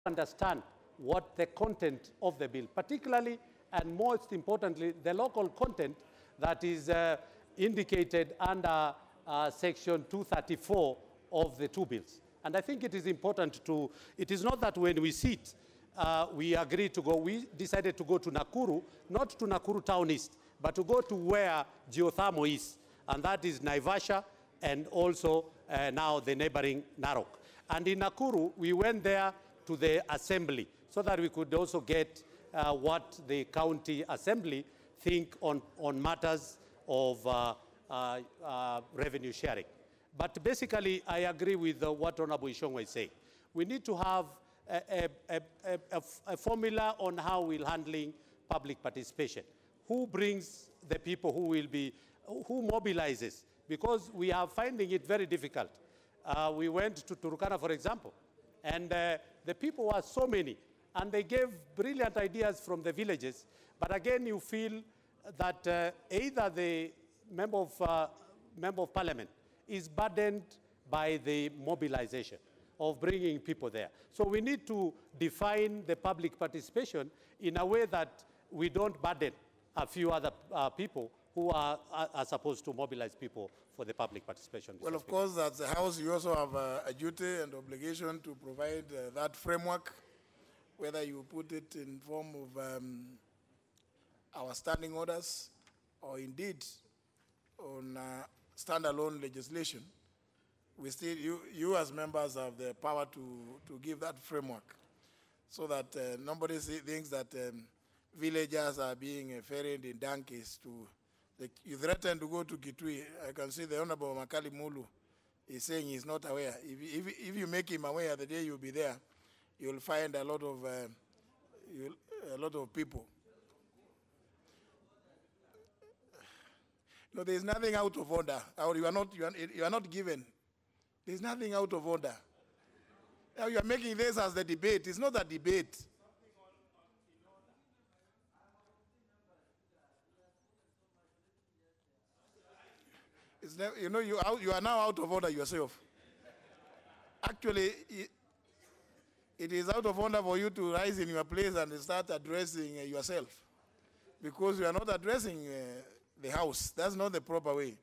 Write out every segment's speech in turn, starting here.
understand what the content of the bill, particularly and most importantly, the local content that is indicated under Section 234 of the two bills. And I think it is important to, it is not that when we sit, we agreed to go, we decided to go to Nakuru, not to Nakuru Town East, but to go to where geothermal is, and that is Naivasha and also now the neighboring Narok. And in Nakuru, we went there to the assembly so that we could also get what the county assembly think on matters of revenue sharing. But basically, I agree with what Honorable Ishongwa is saying. We need to have a formula on how we're handling public participation. Who brings the people who will be, who mobilizes? Because we are finding it very difficult. We went to Turkana, for example, and the people were so many, and they gave brilliant ideas from the villages. But again, you feel that either the member of parliament is burdened by the mobilization of bringing people there. So we need to define the public participation in a way that we don't burden a few other people who are supposed to mobilize people for the public participation. Well, of course, as the House, you also have a duty and obligation to provide that framework, whether you put it in form of our standing orders or indeed on standalone legislation. We still, you as members have the power to give that framework so that nobody thinks that villagers are being ferried in donkeys to, you threaten to go to Kitui. I can see the Honorable Makali Mulu is saying he's not aware. If you make him aware the day you'll be there, you'll find a lot of people. No, there's nothing out of order. Or you are not given. There's nothing out of order. Now you are making this as the debate. It's not a debate. It's never, you know, you are now out of order yourself. Actually, it is out of order for you to rise in your place and start addressing yourself, because you are not addressing the House. That's not the proper way.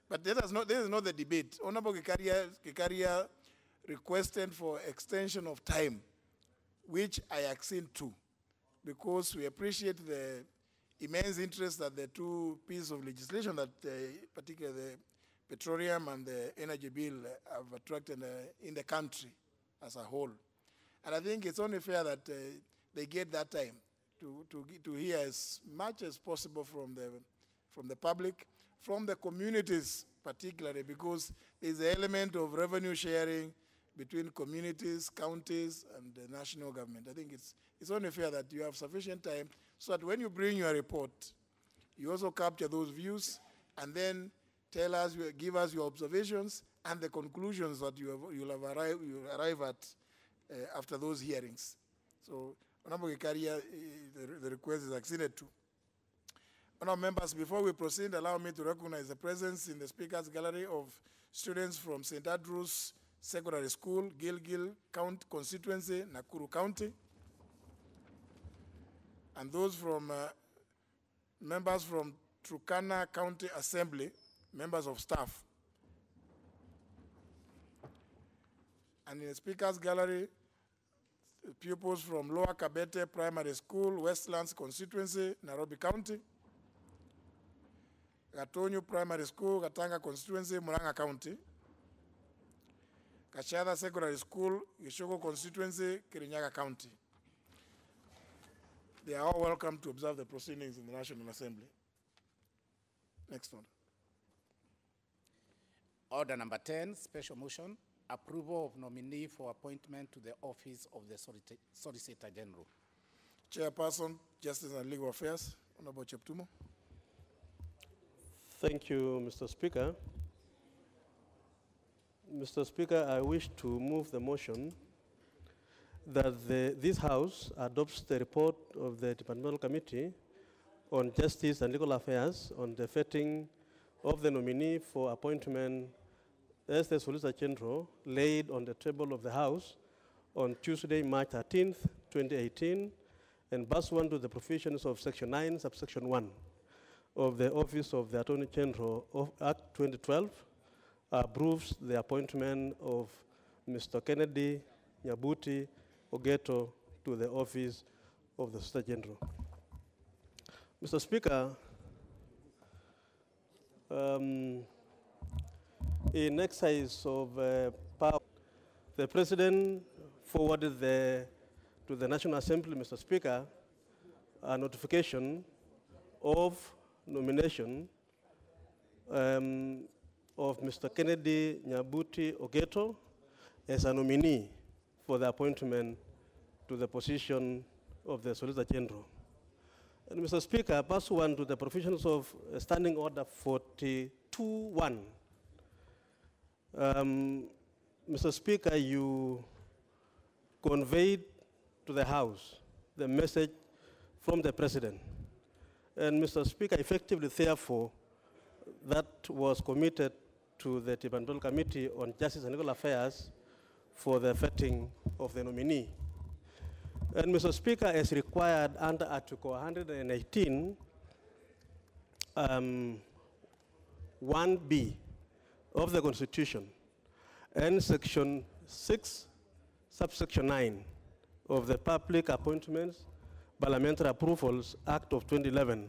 But this is not the debate. Honorable Kikaria requested for extension of time, which I accede to, because we appreciate the immense interest that the two pieces of legislation that particularly the petroleum and the energy bill have attracted in the country as a whole. And I think it's only fair that they get that time to hear as much as possible from the public, from the communities particularly, because there's an element of revenue sharing between communities, counties, and the national government. I think it's only fair that you have sufficient time so that when you bring your report, you also capture those views and then tell us, give us your observations and the conclusions that you'll arrive at after those hearings. So, Honorable Gikaria, the request is acceded to. Honorable members, before we proceed, allow me to recognize the presence in the Speaker's Gallery of students from St. Andrew's Secondary School, Gilgil Constituency, Nakuru County, and those from members from Turkana County Assembly, members of staff. And in the Speaker's Gallery, pupils from Lower Kabete Primary School, Westlands Constituency, Nairobi County, Gatonyo Primary School, Gatanga Constituency, Murang'a County, Kashada Secondary School, Gishogo Constituency, Kirinyaga County. They are all welcome to observe the proceedings in the National Assembly. Next one. Order number 10, special motion, approval of nominee for appointment to the office of the Solicitor General. Chairperson, Justice and Legal Affairs, Honorable Cheptumo. Thank you, Mr. Speaker. Mr. Speaker, I wish to move the motion that this House adopts the report of the Departmental Committee on Justice and Legal Affairs on the vetting of the nominee for appointment as the Solicitor General laid on the table of the House on Tuesday, March 13th, 2018, and pursuant to the provisions of Section 9, subsection 1 of the Office of the Attorney General of Act 2012, approves the appointment of Mr. Kennedy Nyabuti Ogeto to the office of the Solicitor General. Mr. Speaker, in exercise of power, the President forwarded to the National Assembly, Mr. Speaker, a notification of nomination of Mr. Kennedy Nyabuti Ogeto as a nominee for the appointment to the position of the Solicitor General. And Mr. Speaker, pursuant to the provisions of Standing Order 42.1, Mr. Speaker, you conveyed to the House the message from the President. And Mr. Speaker, effectively, therefore, that was committed to the Departmental Committee on Justice and Legal Affairs for the vetting of the nominee. And Mr. Speaker, as required under Article 118, 1B of the Constitution and Section 6, subsection 9 of the Public Appointments, Parliamentary Approvals Act of 2011,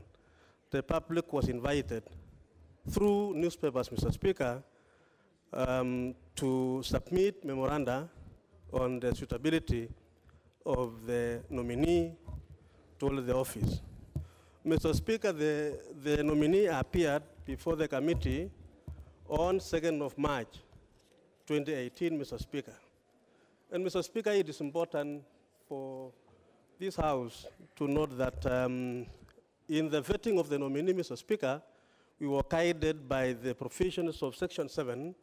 the public was invited through newspapers, Mr. Speaker, to submit memoranda on the suitability of the nominee to hold the office. Mr. Speaker, the nominee appeared before the committee on 2nd of March, 2018, Mr. Speaker. And Mr. Speaker, it is important for this House to note that in the vetting of the nominee, Mr. Speaker, we were guided by the provisions of Section 7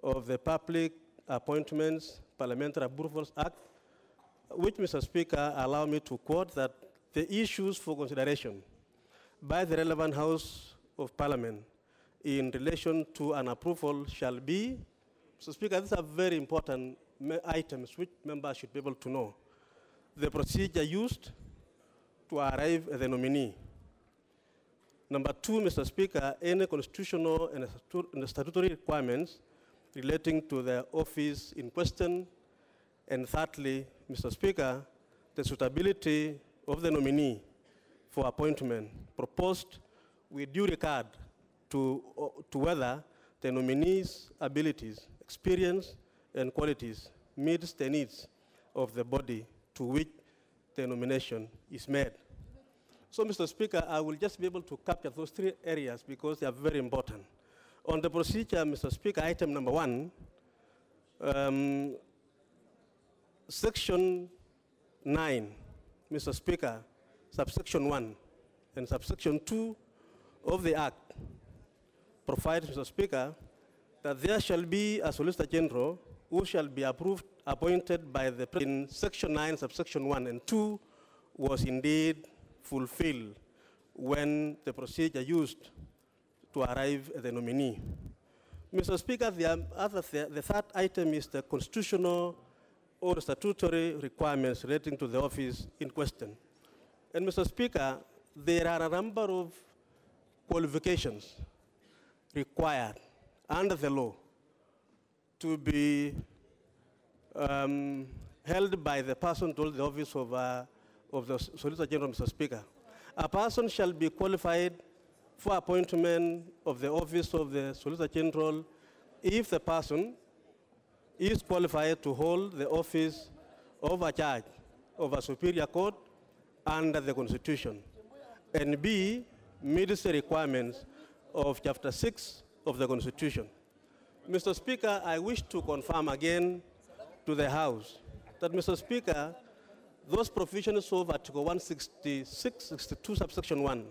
of the Public Appointments Parliamentary Approvals Act, which, Mr. Speaker, allow me to quote that the issues for consideration by the relevant House of Parliament in relation to an approval shall be, Mr. Speaker, these are very important items which members should be able to know. The procedure used to arrive at the nominee. Number 2, Mr. Speaker, any constitutional and statutory requirements relating to the office in question. And thirdly, Mr. Speaker, the suitability of the nominee for appointment proposed with due regard to whether the nominee's abilities, experience, and qualities meets the needs of the body to which the nomination is made. So, Mr. Speaker, I will just be able to capture those 3 areas because they are very important. On the procedure, Mr. Speaker, item number 1, Section 9, Mr. Speaker, subsection 1 and subsection 2 of the Act provides, Mr. Speaker, that there shall be a Solicitor General who shall be appointed by the President. In Section 9, subsection 1 and 2 was indeed fulfilled when the procedure used to arrive at the nominee. Mr. Speaker, the third item is the constitutional or statutory requirements relating to the office in question. And Mr. Speaker, there are a number of qualifications required under the law to be held by the person to hold the office of the Solicitor General, Mr. Speaker. A person shall be qualified for appointment of the office of the Solicitor General if the person is qualified to hold the office of a judge of a superior court under the Constitution, and B, meets the requirements of Chapter 6 of the Constitution. Mr. Speaker, I wish to confirm again to the House that, Mr. Speaker, those provisions of Article 166, 62, subsection 1,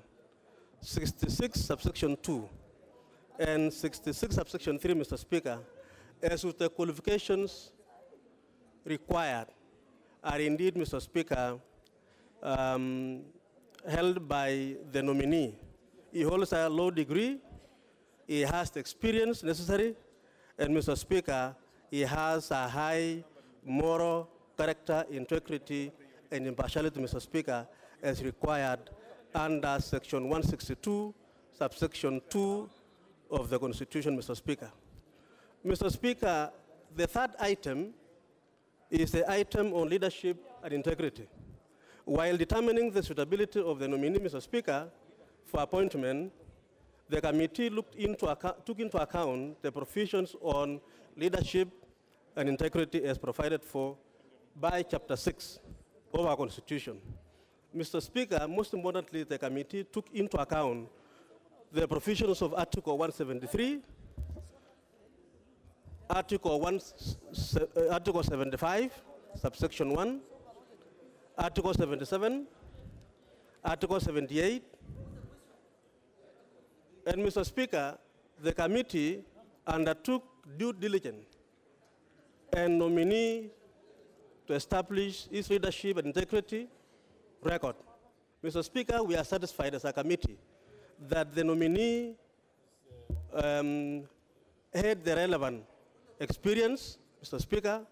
66, subsection 2, and 66, subsection 3, Mr. Speaker, as with the qualifications required, are indeed, Mr. Speaker, held by the nominee. He holds a law degree, he has the experience necessary, and Mr. Speaker, he has a high moral character, integrity, and impartiality, Mr. Speaker, as required under Section 162, subsection 2 of the Constitution, Mr. Speaker. Mr. Speaker, the third item is the item on leadership and integrity. While determining the suitability of the nominee, Mr. Speaker, for appointment, the committee took into account the provisions on leadership and integrity as provided for by Chapter 6 of our Constitution. Mr. Speaker, most importantly, the committee took into account the provisions of Article 173, Article 75, subsection 1, Article 77, Article 78, and Mr. Speaker, the committee undertook due diligence and nominee to establish its leadership and integrity record. Mr. Speaker, we are satisfied as a committee that the nominee had the relevant experience, Mr. Speaker,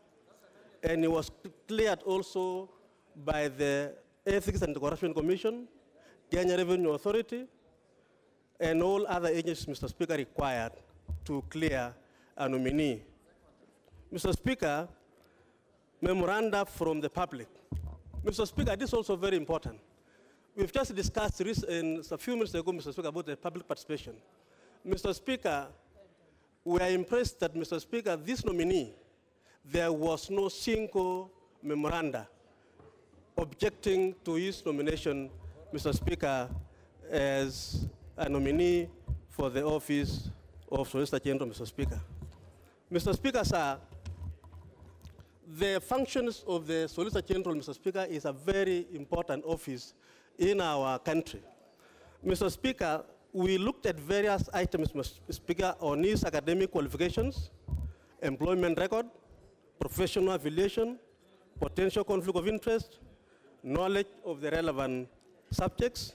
and it was cleared also by the Ethics and Corruption Commission, Kenya Revenue Authority, and all other agencies, Mr. Speaker, required to clear a nominee. Mr. Speaker, memoranda from the public. Mr. Speaker, this is also very important. We've just discussed a few minutes ago, Mr. Speaker, about the public participation. Mr. Speaker, we are impressed that, Mr. Speaker, this nominee, there was no single memoranda objecting to his nomination, Mr. Speaker, as a nominee for the office of Solicitor General, Mr. Speaker. Mr. Speaker, sir, the functions of the Solicitor General, Mr. Speaker, is a very important office in our country. Mr. Speaker, we looked at various items, Mr. Speaker, on his academic qualifications, employment record, professional affiliation, potential conflict of interest, knowledge of the relevant subjects,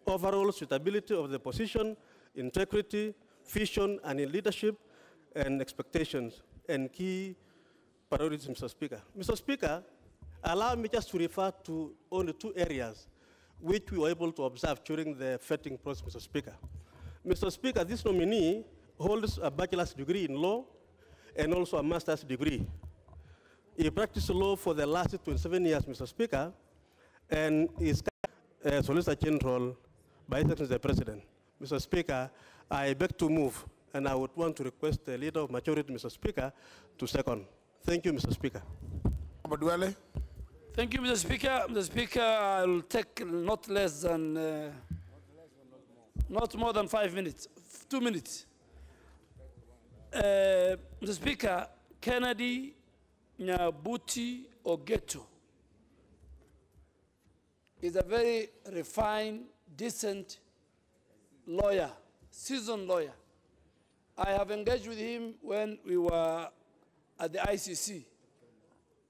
overall suitability of the position, integrity, vision, and in leadership, and expectations, and key priorities, Mr. Speaker. Mr. Speaker, allow me just to refer to only 2 areas which we were able to observe during the vetting process, Mr. Speaker. Mr. Speaker, this nominee holds a bachelor's degree in law and also a master's degree. He practiced law for the last 27 years, Mr. Speaker, and is Solicitor General by Excellency the President. Mr. Speaker, I beg to move, and I would want to request the Leader of Majority, Mr. Speaker, to second. Thank you, Mr. Speaker. Thank you, Mr. Speaker. Mr. Speaker, I will take not less than, not more than 5 minutes, 2 minutes. Mr. Speaker, Kennedy Nyabuti Ogeto is a very refined, decent lawyer, seasoned lawyer. I have engaged with him when we were at the ICC.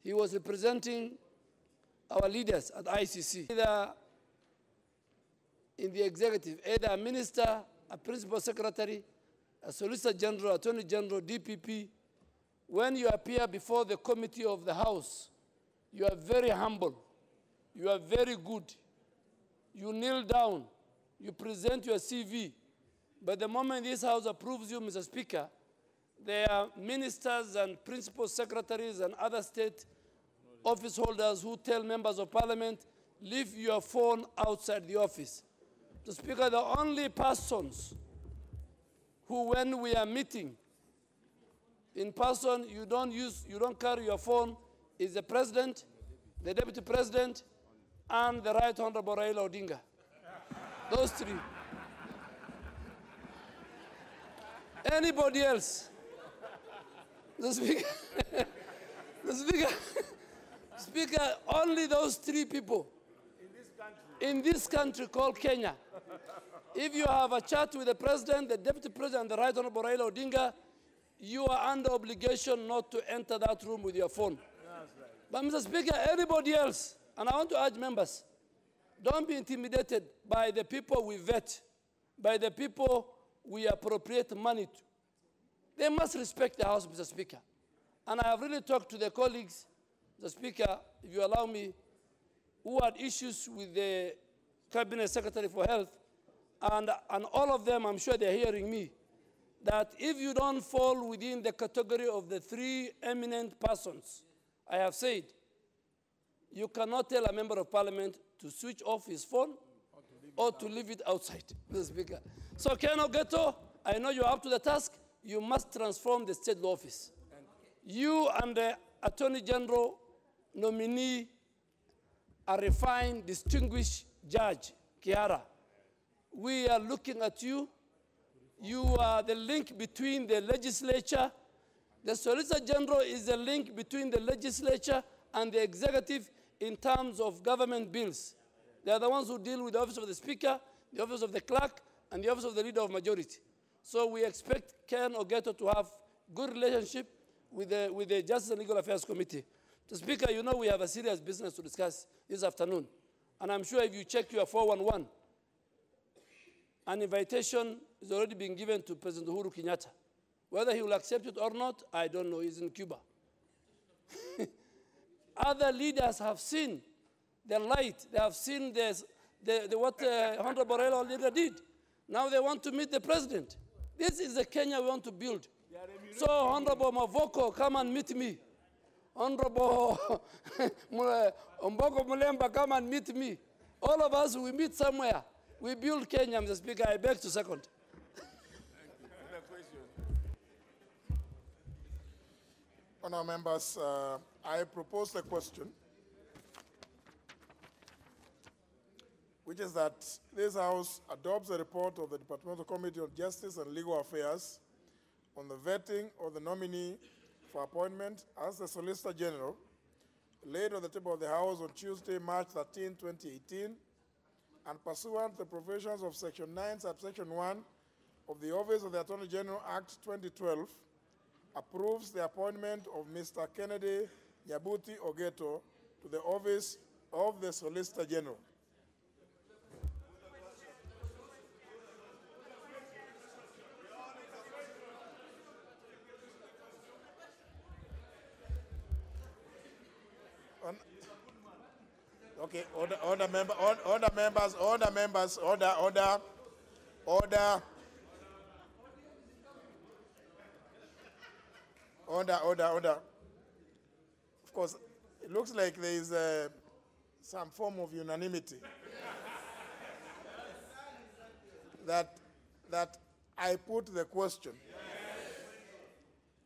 He was representing our leaders at ICC, either in the executive, either a minister, a principal secretary, a solicitor general, attorney general, DPP. When you appear before the committee of the House, you are very humble. You are very good. You kneel down. You present your CV. But the moment this House approves you, Mr. Speaker, there are ministers and principal secretaries and other state office holders who tell members of parliament, leave your phone outside the office. Mr. Speaker, the only persons who, when we are meeting in person, you don't carry your phone, is the President, the Deputy President, and the Right Honorable Raila Odinga. Those 3. Anybody else? The Speaker, Speaker, only those 3 people in this country called Kenya. If you have a chat with the President, the Deputy President, and the Right Honorable Raila Odinga, you are under obligation not to enter that room with your phone. But Mr. Speaker, anybody else, and I want to urge members, don't be intimidated by the people we vet, by the people we appropriate money to. They must respect the House, Mr. Speaker. And I have really talked to the colleagues, The Speaker, if you allow me, who had issues with the Cabinet Secretary for Health, and all of them, I'm sure they're hearing me, that if you don't fall within the category of the three eminent persons I have said, you cannot tell a member of parliament to switch off his phone or to leave it outside, Mr. Speaker. So Ken Ogeto, I know you're up to the task. You must transform the state law office. You and the Attorney General nominee, a refined, distinguished judge, Kiara. We are looking at you. You are the link between the legislature. The Solicitor General is the link between the legislature and the executive in terms of government bills. They are the ones who deal with the office of the Speaker, the office of the clerk, and the office of the Leader of Majority. So we expect Ken Ogeto to have good relationship with the Justice and Legal Affairs Committee. The Speaker, you know we have a serious business to discuss this afternoon. And I'm sure if you check your 411, an invitation is already being given to President Uhuru Kenyatta. Whether he will accept it or not, I don't know. He's in Cuba. Other leaders have seen the light. They have seen what Honorable Raila leader did. Now they want to meet the president. This is the Kenya we want to build. So Honorable Mavoko, come and meet me. Honorable Omboko Mulemba, come and meet me. All of us, we meet somewhere. We build Kenya, Mr. Speaker. I beg to second. Honourable members, I propose the question, which is that this House adopts a report of the Departmental Committee on Justice and Legal Affairs on the vetting of the nominee for appointment as the Solicitor General, laid on the table of the House on Tuesday, March 13, 2018, and pursuant to the provisions of Section 9, subsection 1 of the Office of the Attorney General Act 2012, approves the appointment of Mr. Kennedy Nyabuti Ogeto to the office of the Solicitor General. Okay, order members, order. Of course, it looks like there is some form of unanimity that I put the question.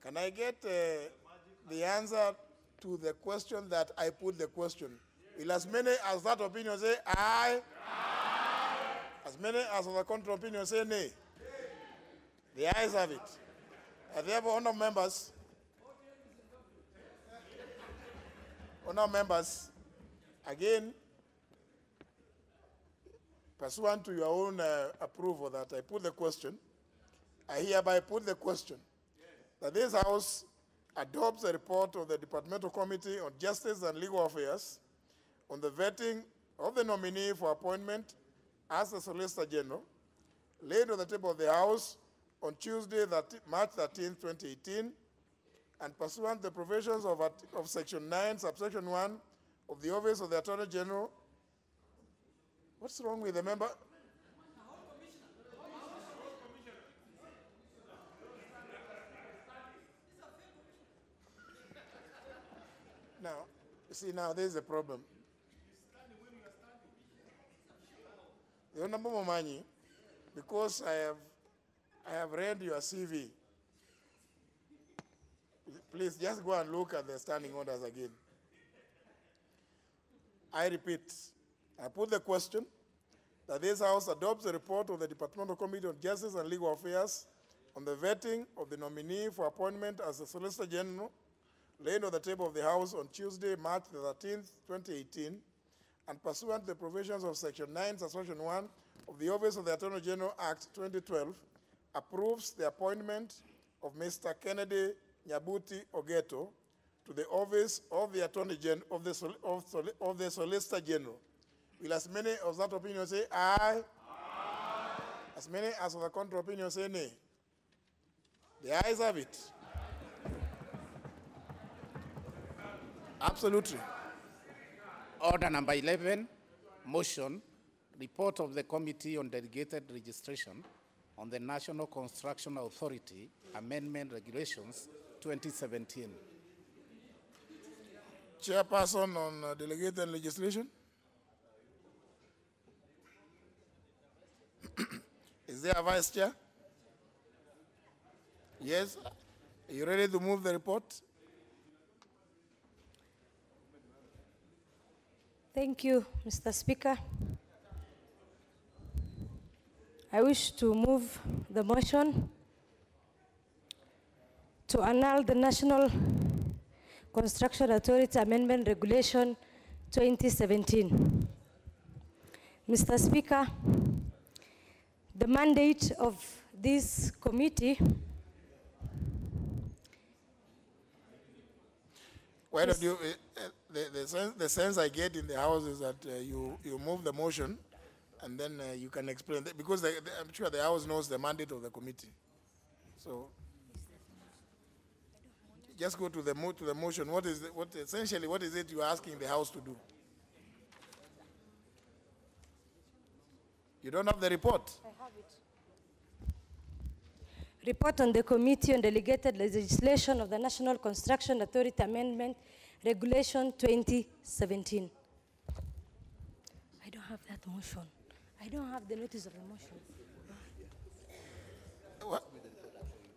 Can I get the answer to the question that I put the question? Will as many as that opinion say aye? Aye. As many as of the contrary opinion say nay? The ayes have it. Therefore, honourable members, again, pursuant to your own approval that I put the question, I hereby put the question that this House adopts a report of the Departmental Committee on Justice and Legal Affairs on the vetting of the nominee for appointment as the Solicitor General, laid on the table of the House on Tuesday, March 13, 2018, and pursuant to the provisions of Section 9, subsection 1 of the Office of the Attorney General. What's wrong with the member? Now, you see, now there's a problem. The Honorable Momanyi, because I have read your CV, please just go and look at the standing orders again. I repeat, I put the question that this House adopts a report of the Departmental Committee on Justice and Legal Affairs on the vetting of the nominee for appointment as the Solicitor General, laid on the table of the House on Tuesday, March 13, 2018, and pursuant to the provisions of Section 9, subsection 1 of the Office of the Attorney General Act 2012, approves the appointment of Mr. Kennedy Nyabuti Ogeto to the office of the Attorney General of the Solicitor General. Will as many of that opinion say aye? Aye. As many as of the contrary opinion say nay? The ayes have it. Absolutely. Order number 11, motion, report of the Committee on Delegated Registration on the National Construction Authority Amendment Regulations 2017. Chairperson on delegated legislation. Is there a vice chair? Yes. Are you ready to move the report? Thank you, Mr. Speaker. I wish to move the motion to annul the National Construction Authority Amendment Regulation 2017. Mr. Speaker, the mandate of this committee Why don't you, the sense I get in the House is that you move the motion and then you can explain that, because I'm sure the House knows the mandate of the committee. So just go to the motion. Essentially, what is it you're asking the House to do? You don't have the report? I have it. Report on the Committee on Delegated Legislation of the National Construction Authority Amendment Regulation 2017. I don't have that motion. I don't have the notice of the motion. What?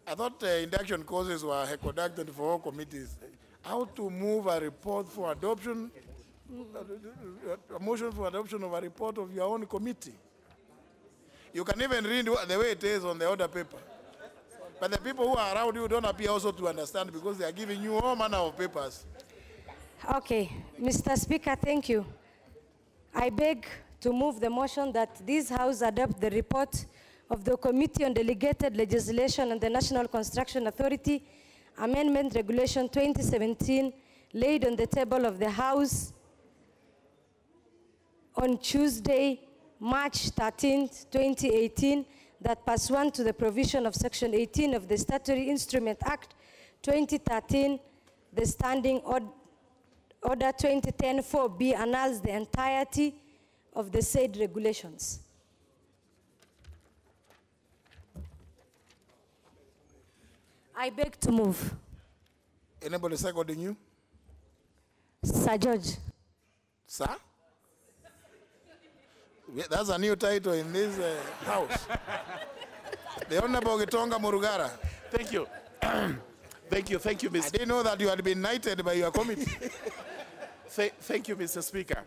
I thought induction courses were conducted for all committees. How to move a report for adoption, a motion for adoption of a report of your own committee. You can even read the way it is on the order paper. But the people who are around you don't appear also to understand, because they are giving you all manner of papers. Okay, Mr. Speaker, thank you. I beg to move the motion that this House adopt the report of the Committee on Delegated Legislation and the National Construction Authority Amendment Regulation 2017 laid on the table of the House on Tuesday, March 13, 2018, that pursuant to the provision of Section 18 of the Statutory Instrument Act 2013, the Standing Order 2010-4B annuls the entirety of the said regulations. I beg to move. Anybody seconding you? Sir George. Sir? That's a new title in this House. The Honorable Gitonga Murugara. Thank you. Thank you, Mr. I didn't know that you had been knighted by your committee. Thank you, Mr. Speaker.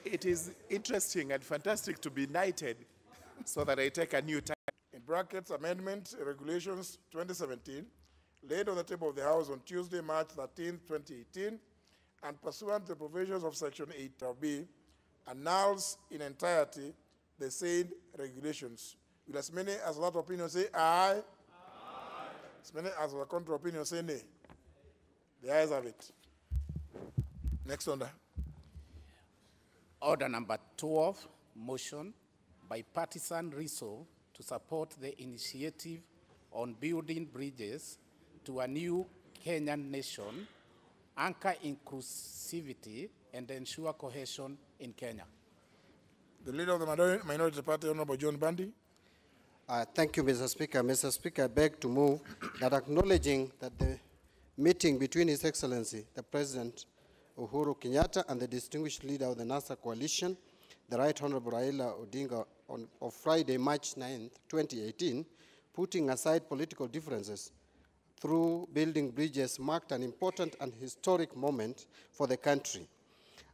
It is interesting and fantastic to be knighted so that I take a new title. In brackets, Amendment Regulations 2017, laid on the table of the House on Tuesday, March 13, 2018, and pursuant to the provisions of Section 8B, annuls in entirety the said regulations. Will as many as that opinion say aye? Aye. As many as the contrary opinion say nay. The ayes have it. Next order. Order number 12, motion, bipartisan resolve to support the initiative on building bridges to a new Kenyan nation, anchor inclusivity, and ensure cohesion in Kenya. The leader of the minority party, Honorable John Bandi. Thank you, Mr. Speaker. Mr. Speaker, I beg to move that, acknowledging that the meeting between His Excellency, the President Uhuru Kenyatta, and the distinguished leader of the NASA coalition, the Right Honorable Raila Odinga, on Friday, March 9th, 2018, putting aside political differences through building bridges, marked an important and historic moment for the country.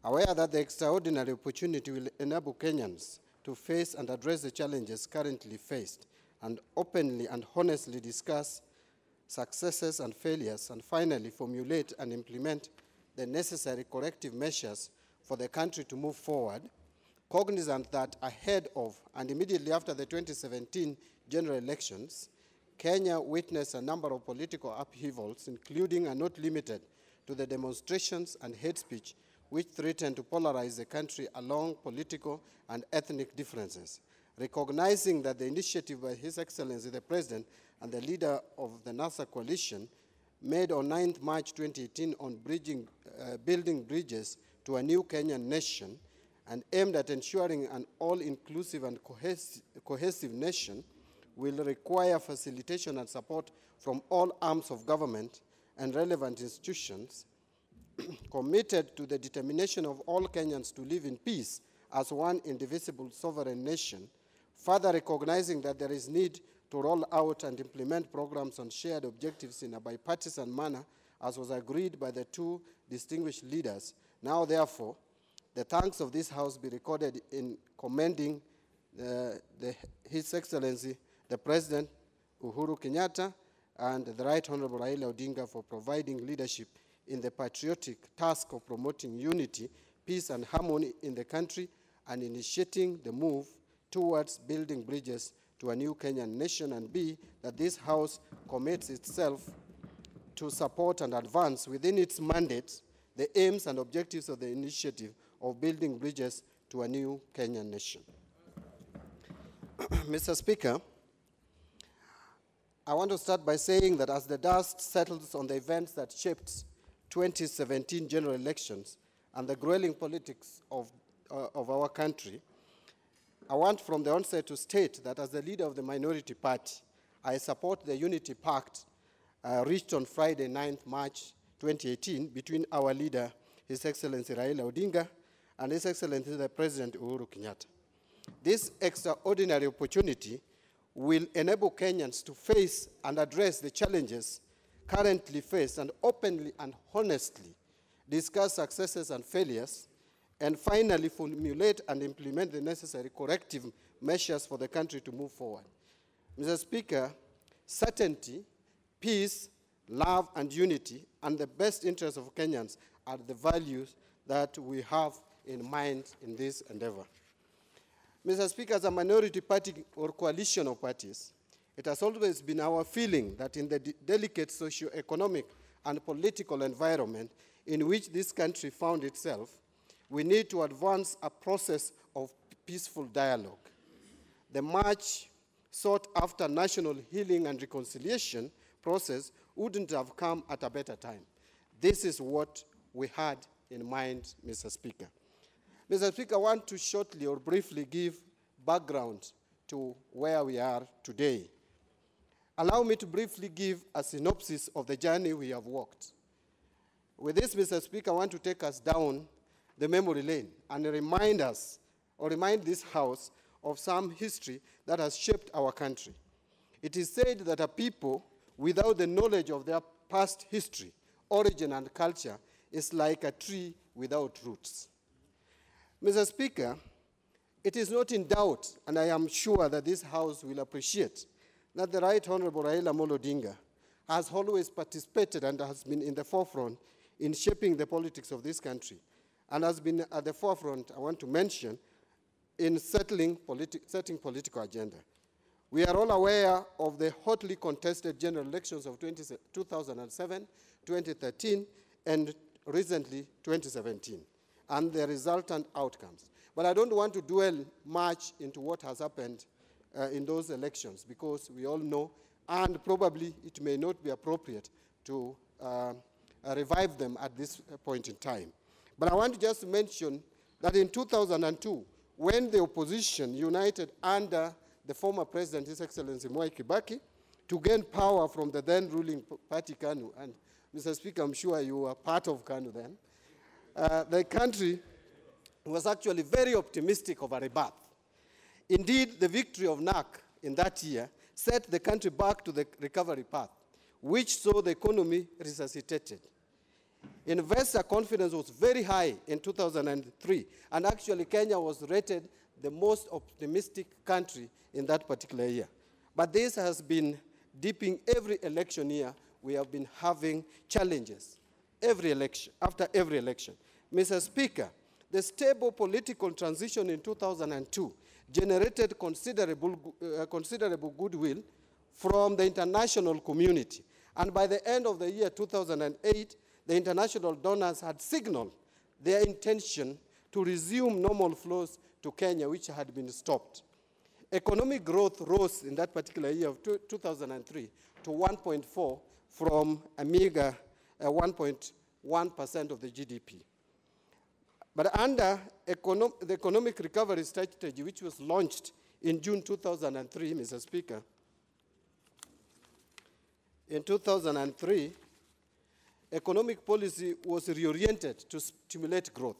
Aware that the extraordinary opportunity will enable Kenyans to face and address the challenges currently faced, and openly and honestly discuss successes and failures, and finally formulate and implement the necessary corrective measures for the country to move forward, cognizant that ahead of and immediately after the 2017 general elections, Kenya witnessed a number of political upheavals, including and not limited to the demonstrations and hate speech which threatened to polarize the country along political and ethnic differences. Recognizing that the initiative by His Excellency the President and the leader of the NASA coalition made on 9th March 2018 on building bridges to a new Kenyan nation and aimed at ensuring an all-inclusive and cohesive nation will require facilitation and support from all arms of government and relevant institutions committed to the determination of all Kenyans to live in peace as one indivisible sovereign nation, further recognizing that there is need to roll out and implement programs on shared objectives in a bipartisan manner, as was agreed by the two distinguished leaders. Now, therefore, the thanks of this House be recorded in commending His Excellency, the President, Uhuru Kenyatta, and the Right Honorable Raila Odinga for providing leadership in the patriotic task of promoting unity, peace, and harmony in the country and initiating the move towards building bridges to a new Kenyan nation, and B, that this House commits itself to support and advance within its mandate the aims and objectives of the initiative of building bridges to a new Kenyan nation. Mr. Speaker, I want to start by saying that as the dust settles on the events that shaped 2017 general elections and the grueling politics of our country, I want from the onset to state that as the leader of the minority party, I support the Unity Pact reached on Friday, 9th March 2018 between our leader, His Excellency Raila Odinga, and His Excellency the President Uhuru Kenyatta. This extraordinary opportunity will enable Kenyans to face and address the challenges currently faced and openly and honestly discuss successes and failures, and finally formulate and implement the necessary corrective measures for the country to move forward. Mr. Speaker, certainty, peace, love, and unity, and the best interests of Kenyans are the values that we have in mind in this endeavor. Mr. Speaker, as a minority party or coalition of parties, it has always been our feeling that in the delicate socio-economic and political environment in which this country found itself, we need to advance a process of peaceful dialogue. The much sought after national healing and reconciliation process wouldn't have come at a better time. This is what we had in mind, Mr. Speaker. Mr. Speaker, I want to shortly or briefly give background to where we are today. Allow me to briefly give a synopsis of the journey we have walked. With this, Mr. Speaker, I want to take us down the memory lane and remind us, or remind this House of some history that has shaped our country. It is said that a people without the knowledge of their past history, origin, and culture is like a tree without roots. Mr. Speaker, it is not in doubt, and I am sure that this House will appreciate, that the Right Honorable Raila Amolo Odinga has always participated and has been in the forefront in shaping the politics of this country, and has been at the forefront, I want to mention, in setting political agenda. We are all aware of the hotly contested general elections of 2007, 2013, and recently 2017, and the resultant outcomes. But I don't want to dwell much into what has happened in those elections, because we all know, and probably it may not be appropriate to revive them at this point in time. But I want to just mention that in 2002, when the opposition united under the former President, His Excellency Mwai Kibaki, to gain power from the then ruling party KANU, and Mr. Speaker, I'm sure you were part of KANU then, the country was actually very optimistic of a rebirth. Indeed, the victory of NAC in that year set the country back to the recovery path, which saw the economy resuscitated. Investor confidence was very high in 2003, and actually Kenya was rated the most optimistic country in that particular year. But this has been dipping every election year. We have been having challenges every election, after every election. Mr. Speaker, the stable political transition in 2002 generated considerable goodwill from the international community. And by the end of the year 2008, the international donors had signaled their intention to resume normal flows to Kenya, which had been stopped. Economic growth rose in that particular year of 2003 to 1.4 from a meager 1.1% of the GDP. But under the Economic Recovery Strategy, which was launched in June 2003, Mr. Speaker, in 2003, economic policy was reoriented to stimulate growth.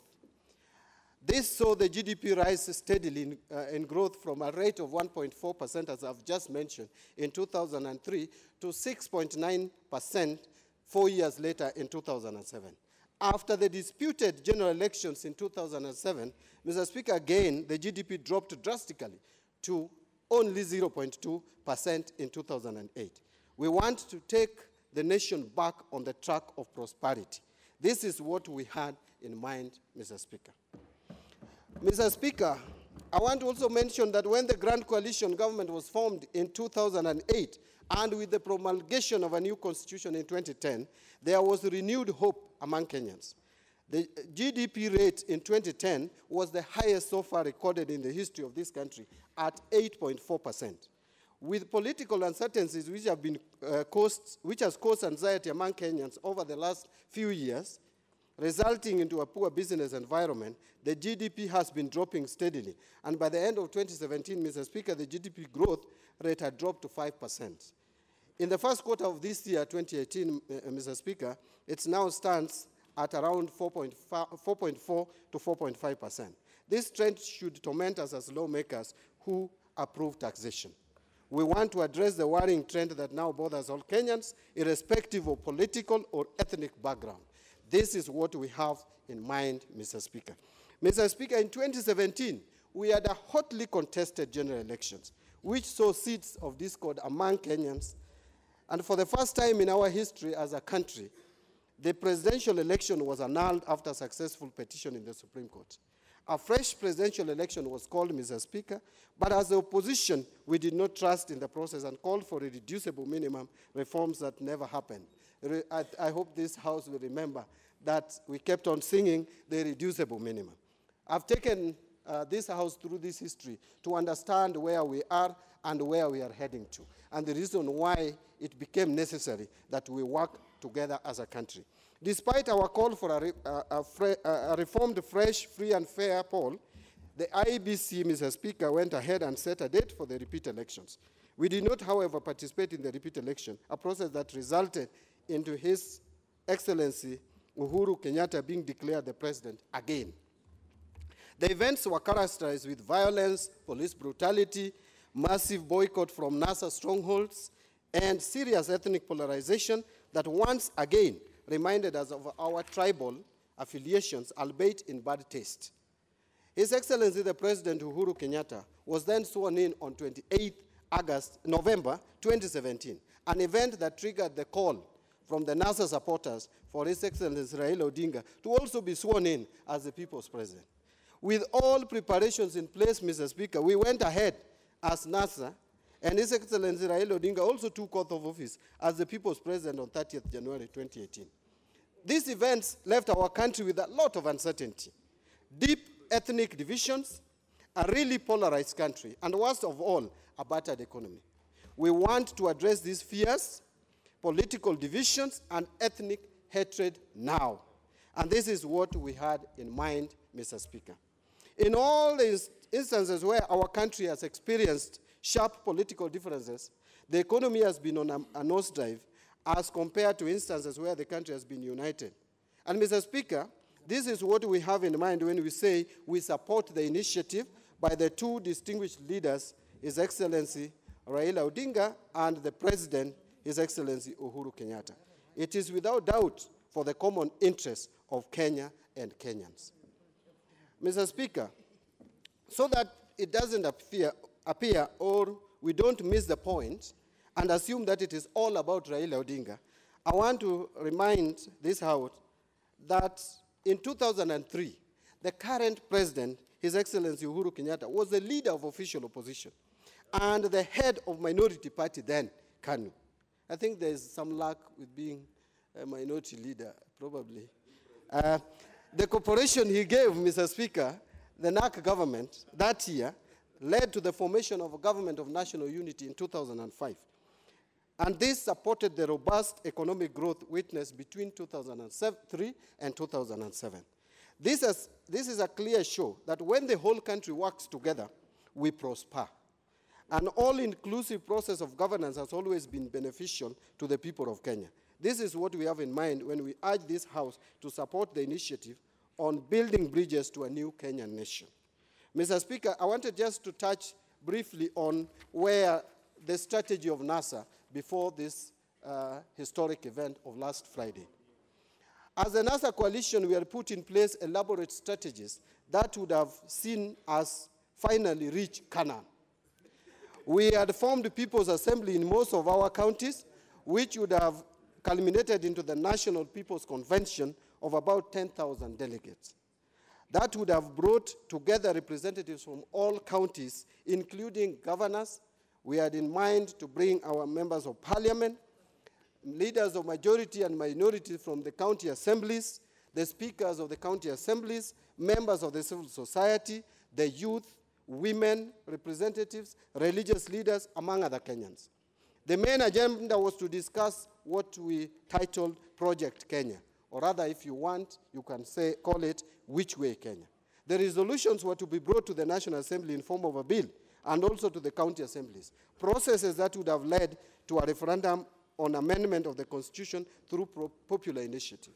This saw the GDP rise steadily in growth from a rate of 1.4%, as I've just mentioned, in 2003 to 6.9% 4 years later in 2007. After the disputed general elections in 2007, Mr. Speaker, again, the GDP dropped drastically to only 0.2% in 2008. We want to take the nation back on the track of prosperity. This is what we had in mind, Mr. Speaker. Mr. Speaker, I want to also mention that when the Grand Coalition government was formed in 2008, and with the promulgation of a new constitution in 2010, there was renewed hope among Kenyans. The GDP rate in 2010 was the highest so far recorded in the history of this country at 8.4%. With political uncertainties which has caused anxiety among Kenyans over the last few years, resulting into a poor business environment, the GDP has been dropping steadily. And by the end of 2017, Mr. Speaker, the GDP growth rate had dropped to 5%. In the first quarter of this year, 2018, Mr. Speaker, it now stands at around 4.4 to 4.5%. This trend should torment us as lawmakers who approve taxation. We want to address the worrying trend that now bothers all Kenyans, irrespective of political or ethnic background. This is what we have in mind, Mr. Speaker. Mr. Speaker, in 2017, we had a hotly contested general elections, which saw seeds of discord among Kenyans. And for the first time in our history as a country, the presidential election was annulled after a successful petition in the Supreme Court. A fresh presidential election was called, Mr. Speaker, but as the opposition, we did not trust in the process and called for irreducible minimum reforms that never happened. I hope this House will remember that we kept on singing the irreducible minimum. I've taken this House through this history to understand where we are and where we are heading to, and the reason why it became necessary that we work together as a country. Despite our call for a reformed, fresh, free and fair poll, the IEBC, Mr. Speaker, went ahead and set a date for the repeat elections. We did not, however, participate in the repeat election, a process that resulted into His Excellency Uhuru Kenyatta being declared the president again. The events were characterized with violence, police brutality, massive boycott from NASA strongholds, and serious ethnic polarization that once again reminded us of our tribal affiliations, albeit in bad taste. His Excellency the President Uhuru Kenyatta was then sworn in on 28 November 2017, an event that triggered the call from the NASA supporters for His Excellency Raila Odinga to also be sworn in as the People's President. With all preparations in place, Mr. Speaker, we went ahead as NASA, and His Excellency Raila Odinga also took oath of office as the People's President on 30th January 2018. These events left our country with a lot of uncertainty, deep ethnic divisions, a really polarized country, and worst of all, a battered economy. We want to address these fears, political divisions, and ethnic hatred now. And this is what we had in mind, Mr. Speaker. In all these instances where our country has experienced sharp political differences, the economy has been on a nosedive as compared to instances where the country has been united. And Mr. Speaker, this is what we have in mind when we say we support the initiative by the two distinguished leaders, His Excellency Raila Odinga and the President, His Excellency Uhuru Kenyatta. It is without doubt for the common interest of Kenya and Kenyans. Mr. Speaker, so that it doesn't appear or we don't miss the point and assume that it is all about Raila Odinga, I want to remind this House that in 2003, the current president, His Excellency Uhuru Kenyatta, was the leader of official opposition and the head of minority party then, KANU. I think there's some luck with being a minority leader, probably. The cooperation he gave, Mr. Speaker, the NAC government that year led to the formation of a government of national unity in 2005. And this supported the robust economic growth witnessed between 2003 and 2007. This is a clear show that when the whole country works together, we prosper. An all-inclusive process of governance has always been beneficial to the people of Kenya. This is what we have in mind when we urge this House to support the initiative on building bridges to a new Kenyan nation. Mr. Speaker, I wanted just to touch briefly on where the strategy of NASA before this historic event of last Friday. As a NASA coalition, we had put in place elaborate strategies that would have seen us finally reach Canaan. We had formed the People's Assembly in most of our counties, which would have culminated into the National People's Convention of about 10,000 delegates. That would have brought together representatives from all counties, including governors. We had in mind to bring our members of parliament, leaders of majority and minority from the county assemblies, the speakers of the county assemblies, members of the civil society, the youth, women, representatives, religious leaders, among other Kenyans. The main agenda was to discuss what we titled Project Kenya, or rather, if you want, you can call it Which Way Kenya. The resolutions were to be brought to the National Assembly in form of a bill and also to the county assemblies, processes that would have led to a referendum on amendment of the Constitution through popular initiative.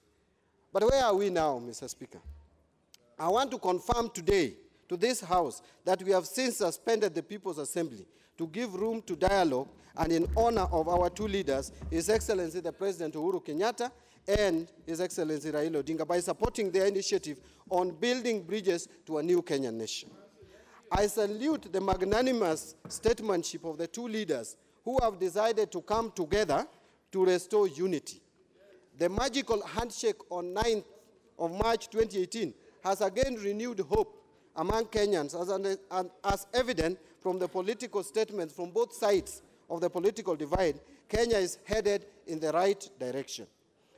But where are we now, Mr. Speaker? I want to confirm today to this House that we have since suspended the People's Assembly to give room to dialogue and in honor of our two leaders, His Excellency the President Uhuru Kenyatta and His Excellency Raila Odinga, by supporting their initiative on building bridges to a new Kenyan nation. I salute the magnanimous statesmanship of the two leaders who have decided to come together to restore unity. The magical handshake on 9th of March 2018 has again renewed hope among Kenyans as evident from the political statements from both sides of the political divide. Kenya is headed in the right direction.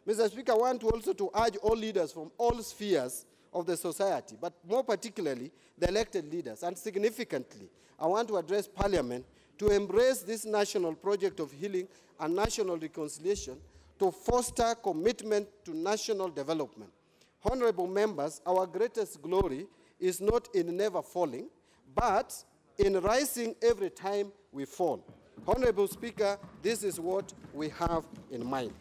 Mr. Speaker, I want also to urge all leaders from all spheres of the society, but more particularly the elected leaders, and significantly, I want to address Parliament to embrace this national project of healing and national reconciliation to foster commitment to national development. Honorable members, our greatest glory is not in never falling, but in rising every time we fall. Honorable Speaker, this is what we have in mind.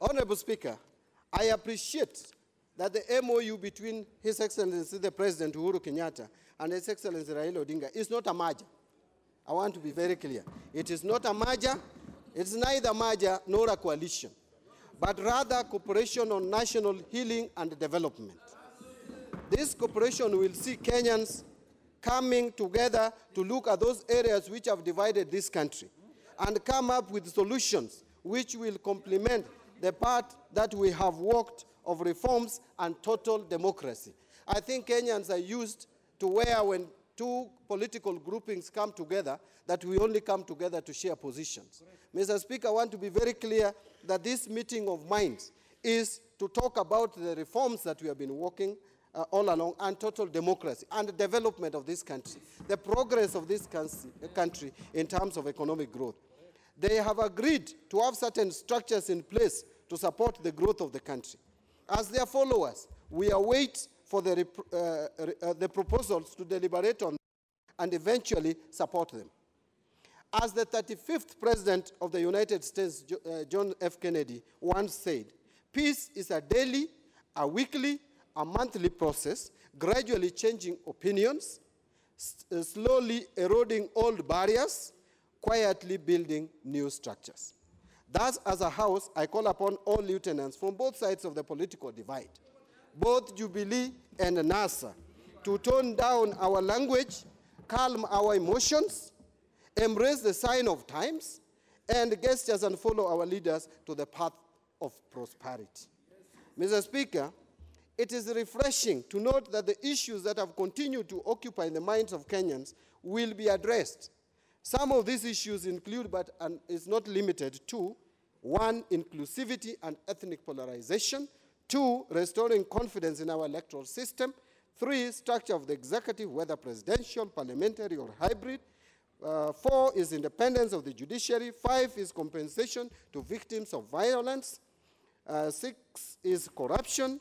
Honorable Speaker, I appreciate that the MOU between His Excellency the President Uhuru Kenyatta and His Excellency Raila Odinga is not a merger. I want to be very clear. It is not a merger. It's neither merger nor a coalition, but rather cooperation on national healing and development. This cooperation will see Kenyans coming together to look at those areas which have divided this country and come up with solutions which will complement the part that we have worked of reforms and total democracy. I think Kenyans are used to where when two political groupings come together, that we only come together to share positions. Mr. Speaker, I want to be very clear that this meeting of minds is to talk about the reforms that we have been working all along and total democracy and the development of this country, the progress of this country in terms of economic growth. They have agreed to have certain structures in place to support the growth of the country. As their followers, we await for the proposals to deliberate on and eventually support them. As the 35th President of the United States, John F. Kennedy, once said, peace is a daily, a weekly, a monthly process, gradually changing opinions, slowly eroding old barriers, quietly building new structures. Thus, as a House, I call upon all lieutenants from both sides of the political divide, both Jubilee and NASA, to tone down our language, calm our emotions, embrace the sign of times, and gestures and follow our leaders to the path of prosperity. Mr. Speaker, it is refreshing to note that the issues that have continued to occupy the minds of Kenyans will be addressed. Some of these issues include, but is not limited to, 1, inclusivity and ethnic polarization, 2, restoring confidence in our electoral system, 3, structure of the executive, whether presidential, parliamentary, or hybrid, 4 is independence of the judiciary. 5 is compensation to victims of violence. 6 is corruption.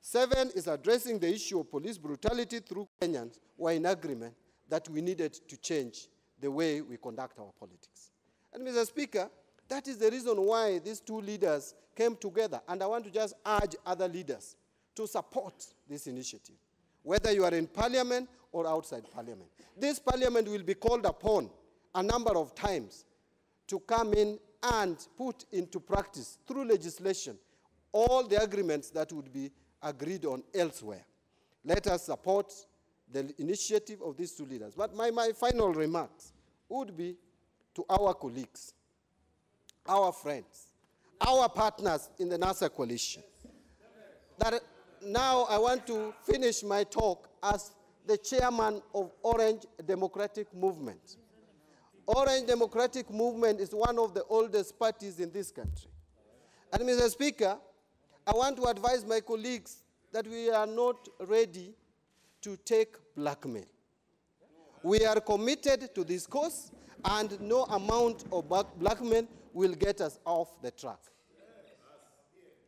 7 is addressing the issue of police brutality through Kenyans who are in agreement that we needed to change the way we conduct our politics. And Mr. Speaker, that is the reason why these two leaders came together. And I want to just urge other leaders to support this initiative, whether you are in parliament or outside parliament. This parliament will be called upon a number of times to come in and put into practice through legislation all the agreements that would be agreed on elsewhere. Let us support the initiative of these two leaders. But my final remarks would be to our colleagues, our friends, our partners in the NASA coalition, that now I want to finish my talk as the chairman of Orange Democratic Movement. Orange Democratic Movement is one of the oldest parties in this country. And Mr. Speaker, I want to advise my colleagues that we are not ready to take blackmail. We are committed to this cause, and no amount of blackmail will get us off the track.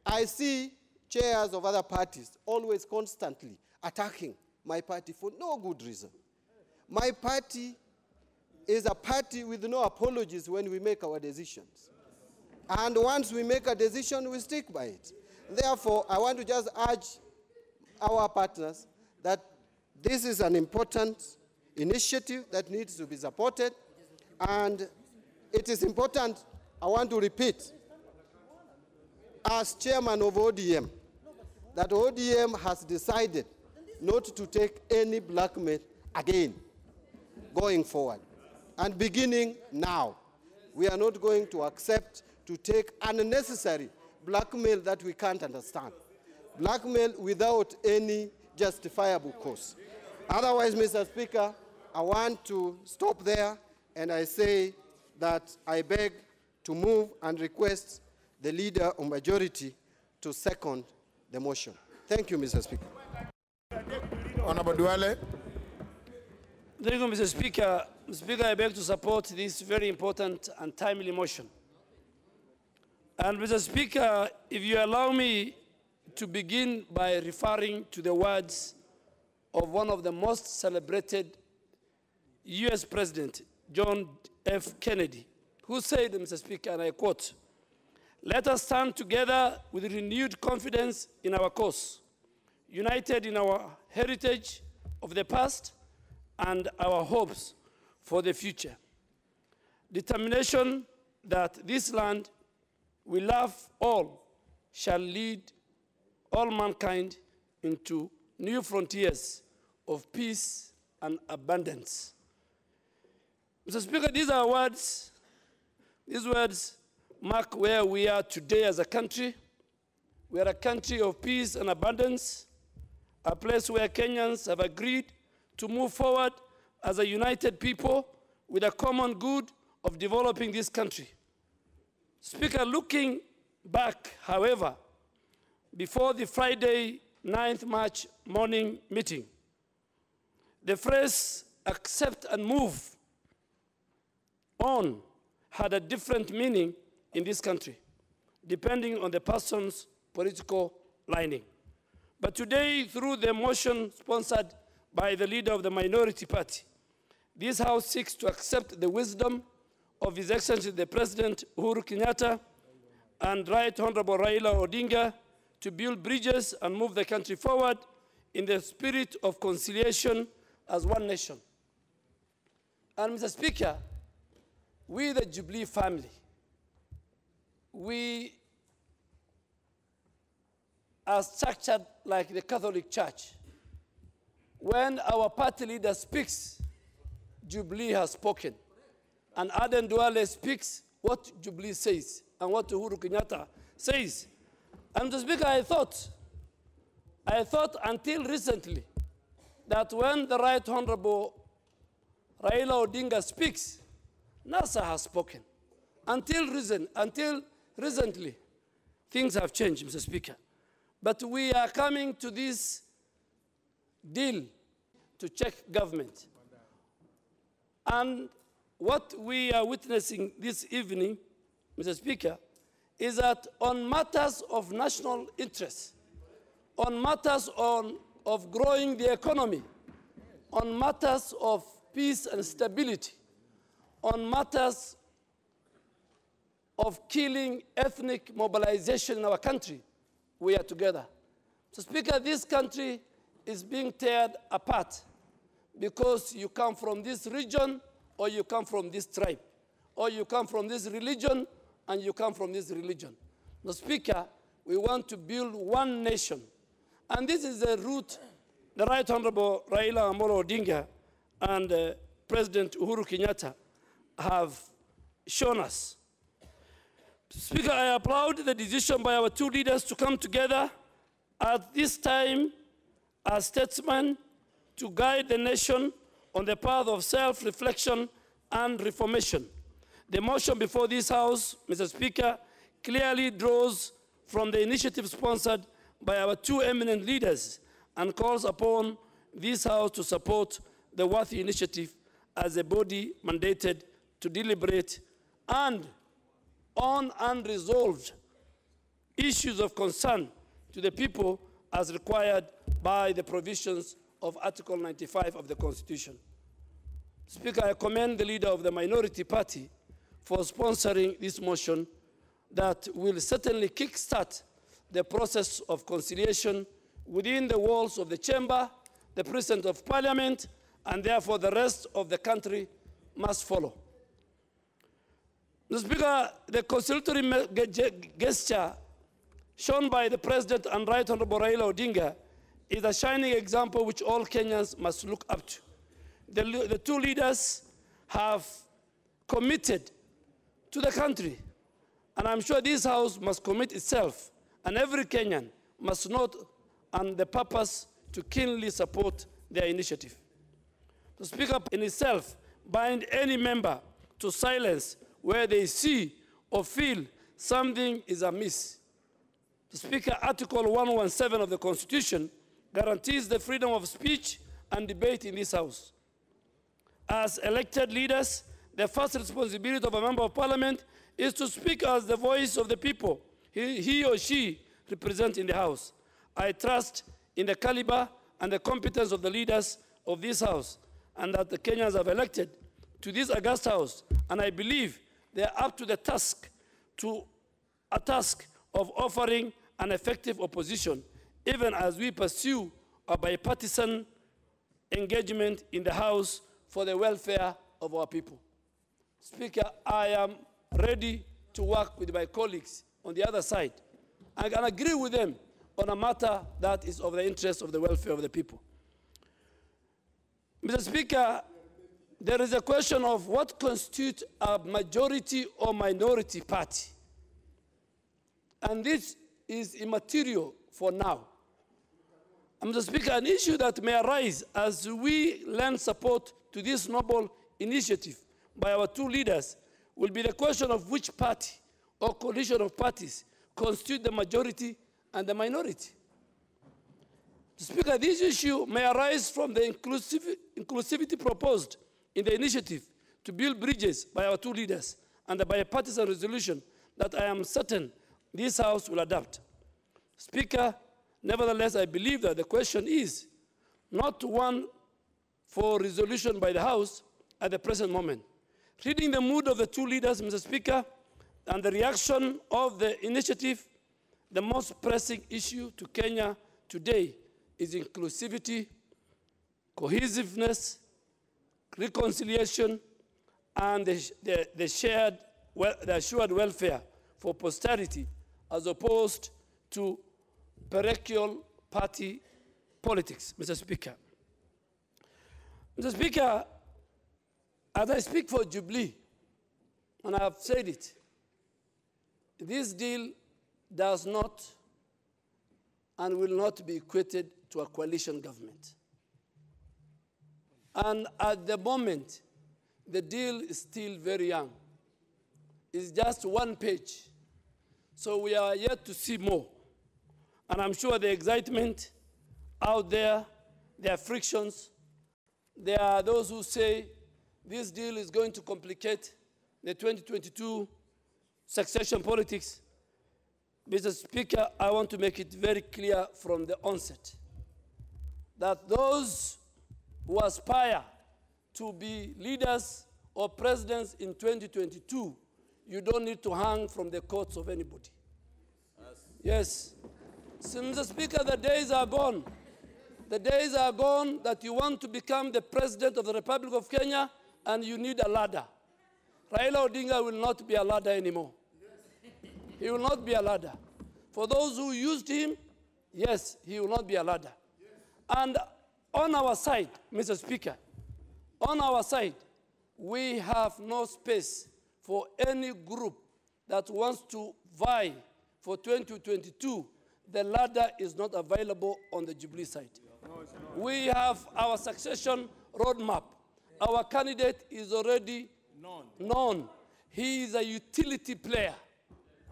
I see chairs of other parties always constantly attacking my party for no good reason. My party is a party with no apologies when we make our decisions. And once we make a decision, we stick by it. Therefore, I want to just urge our partners that this is an important initiative that needs to be supported. And it is important, I want to repeat, as chairman of ODM, that ODM has decided not to take any blackmail again going forward. And beginning now, we are not going to accept to take unnecessary blackmail that we can't understand. Blackmail without any justifiable cause. Otherwise, Mr. Speaker, I want to stop there, and I say that I beg to move and request the leader of majority to second the motion. Thank you, Mr. Speaker. Honorable Duale. Thank you, Mr. Speaker. Mr. Speaker, I beg to support this very important and timely motion. And Mr. Speaker, if you allow me to begin by referring to the words of one of the most celebrated US President, John F. Kennedy, who said, Mr. Speaker, and I quote, "Let us stand together with renewed confidence in our cause, united in our heritage of the past and our hopes for the future. Determination that this land we love all shall lead all mankind into new frontiers of peace and abundance." Mr. Speaker, these words mark where we are today as a country. We are a country of peace and abundance, a place where Kenyans have agreed to move forward as a united people with a common good of developing this country. Speaker, looking back, however, before the Friday 9th March morning meeting, the phrase "accept and move on" had a different meaning in this country, depending on the person's political lining. But today, through the motion sponsored by the leader of the minority party, this House seeks to accept the wisdom of His Excellency the President Uhuru Kenyatta and Right Honorable Raila Odinga to build bridges and move the country forward in the spirit of conciliation as one nation. And Mr. Speaker, we the Jubilee family, we are structured like the Catholic Church. When our party leader speaks, Jubilee has spoken. And Aden Duale speaks what Jubilee says and what Uhuru Kenyatta says. And Mr. Speaker, I thought until recently that when the Right Honorable Raila Odinga speaks, NASA has spoken. Until recently, things have changed, Mr. Speaker. But we are coming to this deal to check government. And what we are witnessing this evening, Mr. Speaker, is that on matters of national interest, on matters of growing the economy, on matters of peace and stability, on matters of killing ethnic mobilization in our country, we are together. So, Speaker, this country is being torn apart because you come from this region or you come from this tribe, or you come from this religion and you come from this religion. Now, Speaker, we want to build one nation. And this is the route the Right Honorable Raila Amolo Odinga and President Uhuru Kenyatta have shown us. Speaker, I applaud the decision by our two leaders to come together at this time as statesmen to guide the nation on the path of self-reflection and reformation. The motion before this House, Mr. Speaker, clearly draws from the initiative sponsored by our two eminent leaders and calls upon this House to support the worthy initiative as a body mandated to deliberate and on unresolved issues of concern to the people as required by the provisions of Article 95 of the Constitution. Speaker, I commend the leader of the minority party for sponsoring this motion that will certainly kickstart the process of conciliation within the walls of the chamber, the President of Parliament, and therefore the rest of the country must follow. Mr. Speaker, the conciliatory gesture shown by the President and Right Honorable Raila Odinga is a shining example which all Kenyans must look up to. The two leaders have committed to the country, and I'm sure this House must commit itself, and every Kenyan must note and the purpose to keenly support their initiative. The Speaker in itself bind any member to silence where they see or feel something is amiss. The Speaker, Article 117 of the Constitution guarantees the freedom of speech and debate in this House. As elected leaders, the first responsibility of a member of Parliament is to speak as the voice of the people he or she represents in the House. I trust in the caliber and the competence of the leaders of this House, and that the Kenyans have elected to this august House, and I believe they are up to the task of offering an effective opposition, even as we pursue a bipartisan engagement in the House for the welfare of our people. Speaker, I am ready to work with my colleagues on the other side. I can agree with them on a matter that is of the interest of the welfare of the people. Mr. Speaker, there is a question of what constitutes a majority or minority party. And this is immaterial for now. Mr. Speaker, an issue that may arise as we lend support to this noble initiative by our two leaders will be the question of which party or coalition of parties constitute the majority and the minority. Mr. Speaker, this issue may arise from the inclusivity proposed in the initiative to build bridges by our two leaders and the bipartisan resolution that I am certain this House will adopt. Speaker, nevertheless, I believe that the question is not one for resolution by the House at the present moment. Reading the mood of the two leaders, Mr. Speaker, and the reaction of the initiative, the most pressing issue to Kenya today is inclusivity, cohesiveness, reconciliation, and the assured welfare for posterity, as opposed to parochial party politics, Mr. Speaker. Mr. Speaker, as I speak for Jubilee, and I have said it, this deal does not and will not be equated to a coalition government. And at the moment, the deal is still very young. It's just one page. So we are yet to see more. And I'm sure the excitement out there, there are frictions. There are those who say this deal is going to complicate the 2022 succession politics. Mr. Speaker, I want to make it very clear from the onset that those who aspire to be leaders or presidents in 2022, you don't need to hang from the coats of anybody. Yes. So, Mr. Speaker, the days are gone. The days are gone that you want to become the president of the Republic of Kenya and you need a ladder. Raila Odinga will not be a ladder anymore. He will not be a ladder. For those who used him, yes, he will not be a ladder. And on our side, Mr. Speaker, on our side, we have no space for any group that wants to vie for 2022. The ladder is not available on the Jubilee side. We have our succession roadmap. Our candidate is already known. He is a utility player,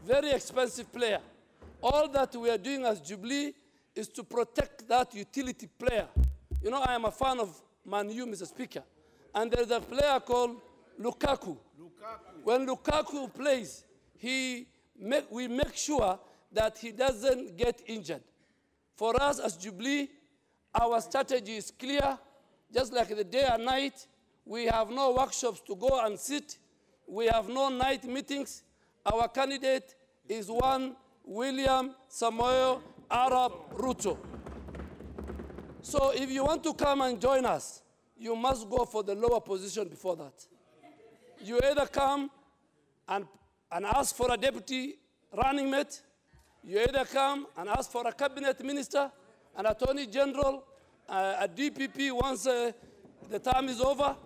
very expensive player. All that we are doing as Jubilee is to protect that utility player. You know, I am a fan of Man U, Mr. Speaker. And there's a player called Lukaku. When Lukaku plays, we make sure that he doesn't get injured. For us as Jubilee, our strategy is clear. Just like the day and night, we have no workshops to go and sit. We have no night meetings. Our candidate is one William Samoei Arap Ruto. So if you want to come and join us, you must go for the lower position before that. You either come and ask for a deputy running mate, you either come and ask for a cabinet minister, an attorney general, a DPP once the term is over.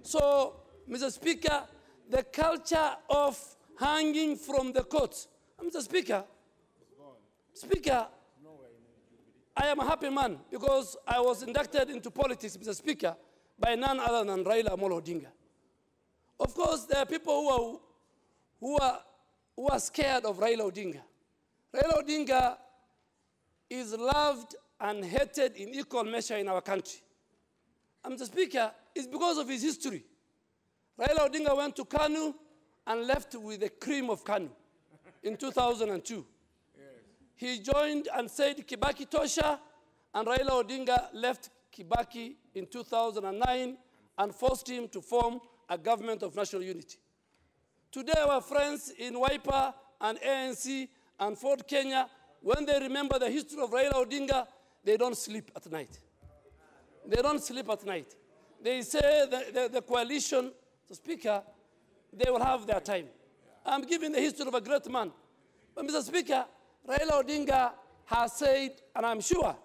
So, Mr. Speaker, the culture of hanging from the courts. Mr. Speaker, I am a happy man because I was inducted into politics, Mr. Speaker, by none other than Raila Amolo Odinga. Of course, there are people who are scared of Raila Odinga. Raila Odinga is loved and hated in equal measure in our country. And Mr. Speaker, it's because of his history. Raila Odinga went to Kanu and left with the cream of Kanu in 2002. He joined and said Kibaki Tosha, and Raila Odinga left Kibaki in 2009 and forced him to form a government of national unity. Today, our friends in Wiper and ANC and Ford Kenya, when they remember the history of Raila Odinga, they don't sleep at night. They don't sleep at night. They say the coalition, the Speaker, they will have their time. I'm giving the history of a great man. But Mr. Speaker, Raila Odinga has said, and I'm sure,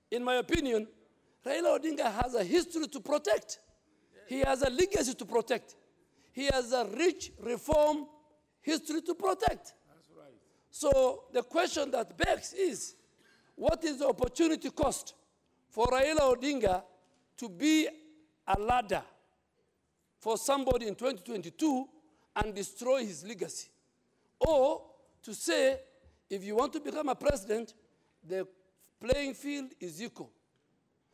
in my opinion, Raila Odinga has a history to protect. He has a legacy to protect. He has a rich reform history to protect. That's right. So the question that begs is, what is the opportunity cost for Raila Odinga to be a ladder for somebody in 2022 and destroy his legacy? Or to say, if you want to become a president, the playing field is equal.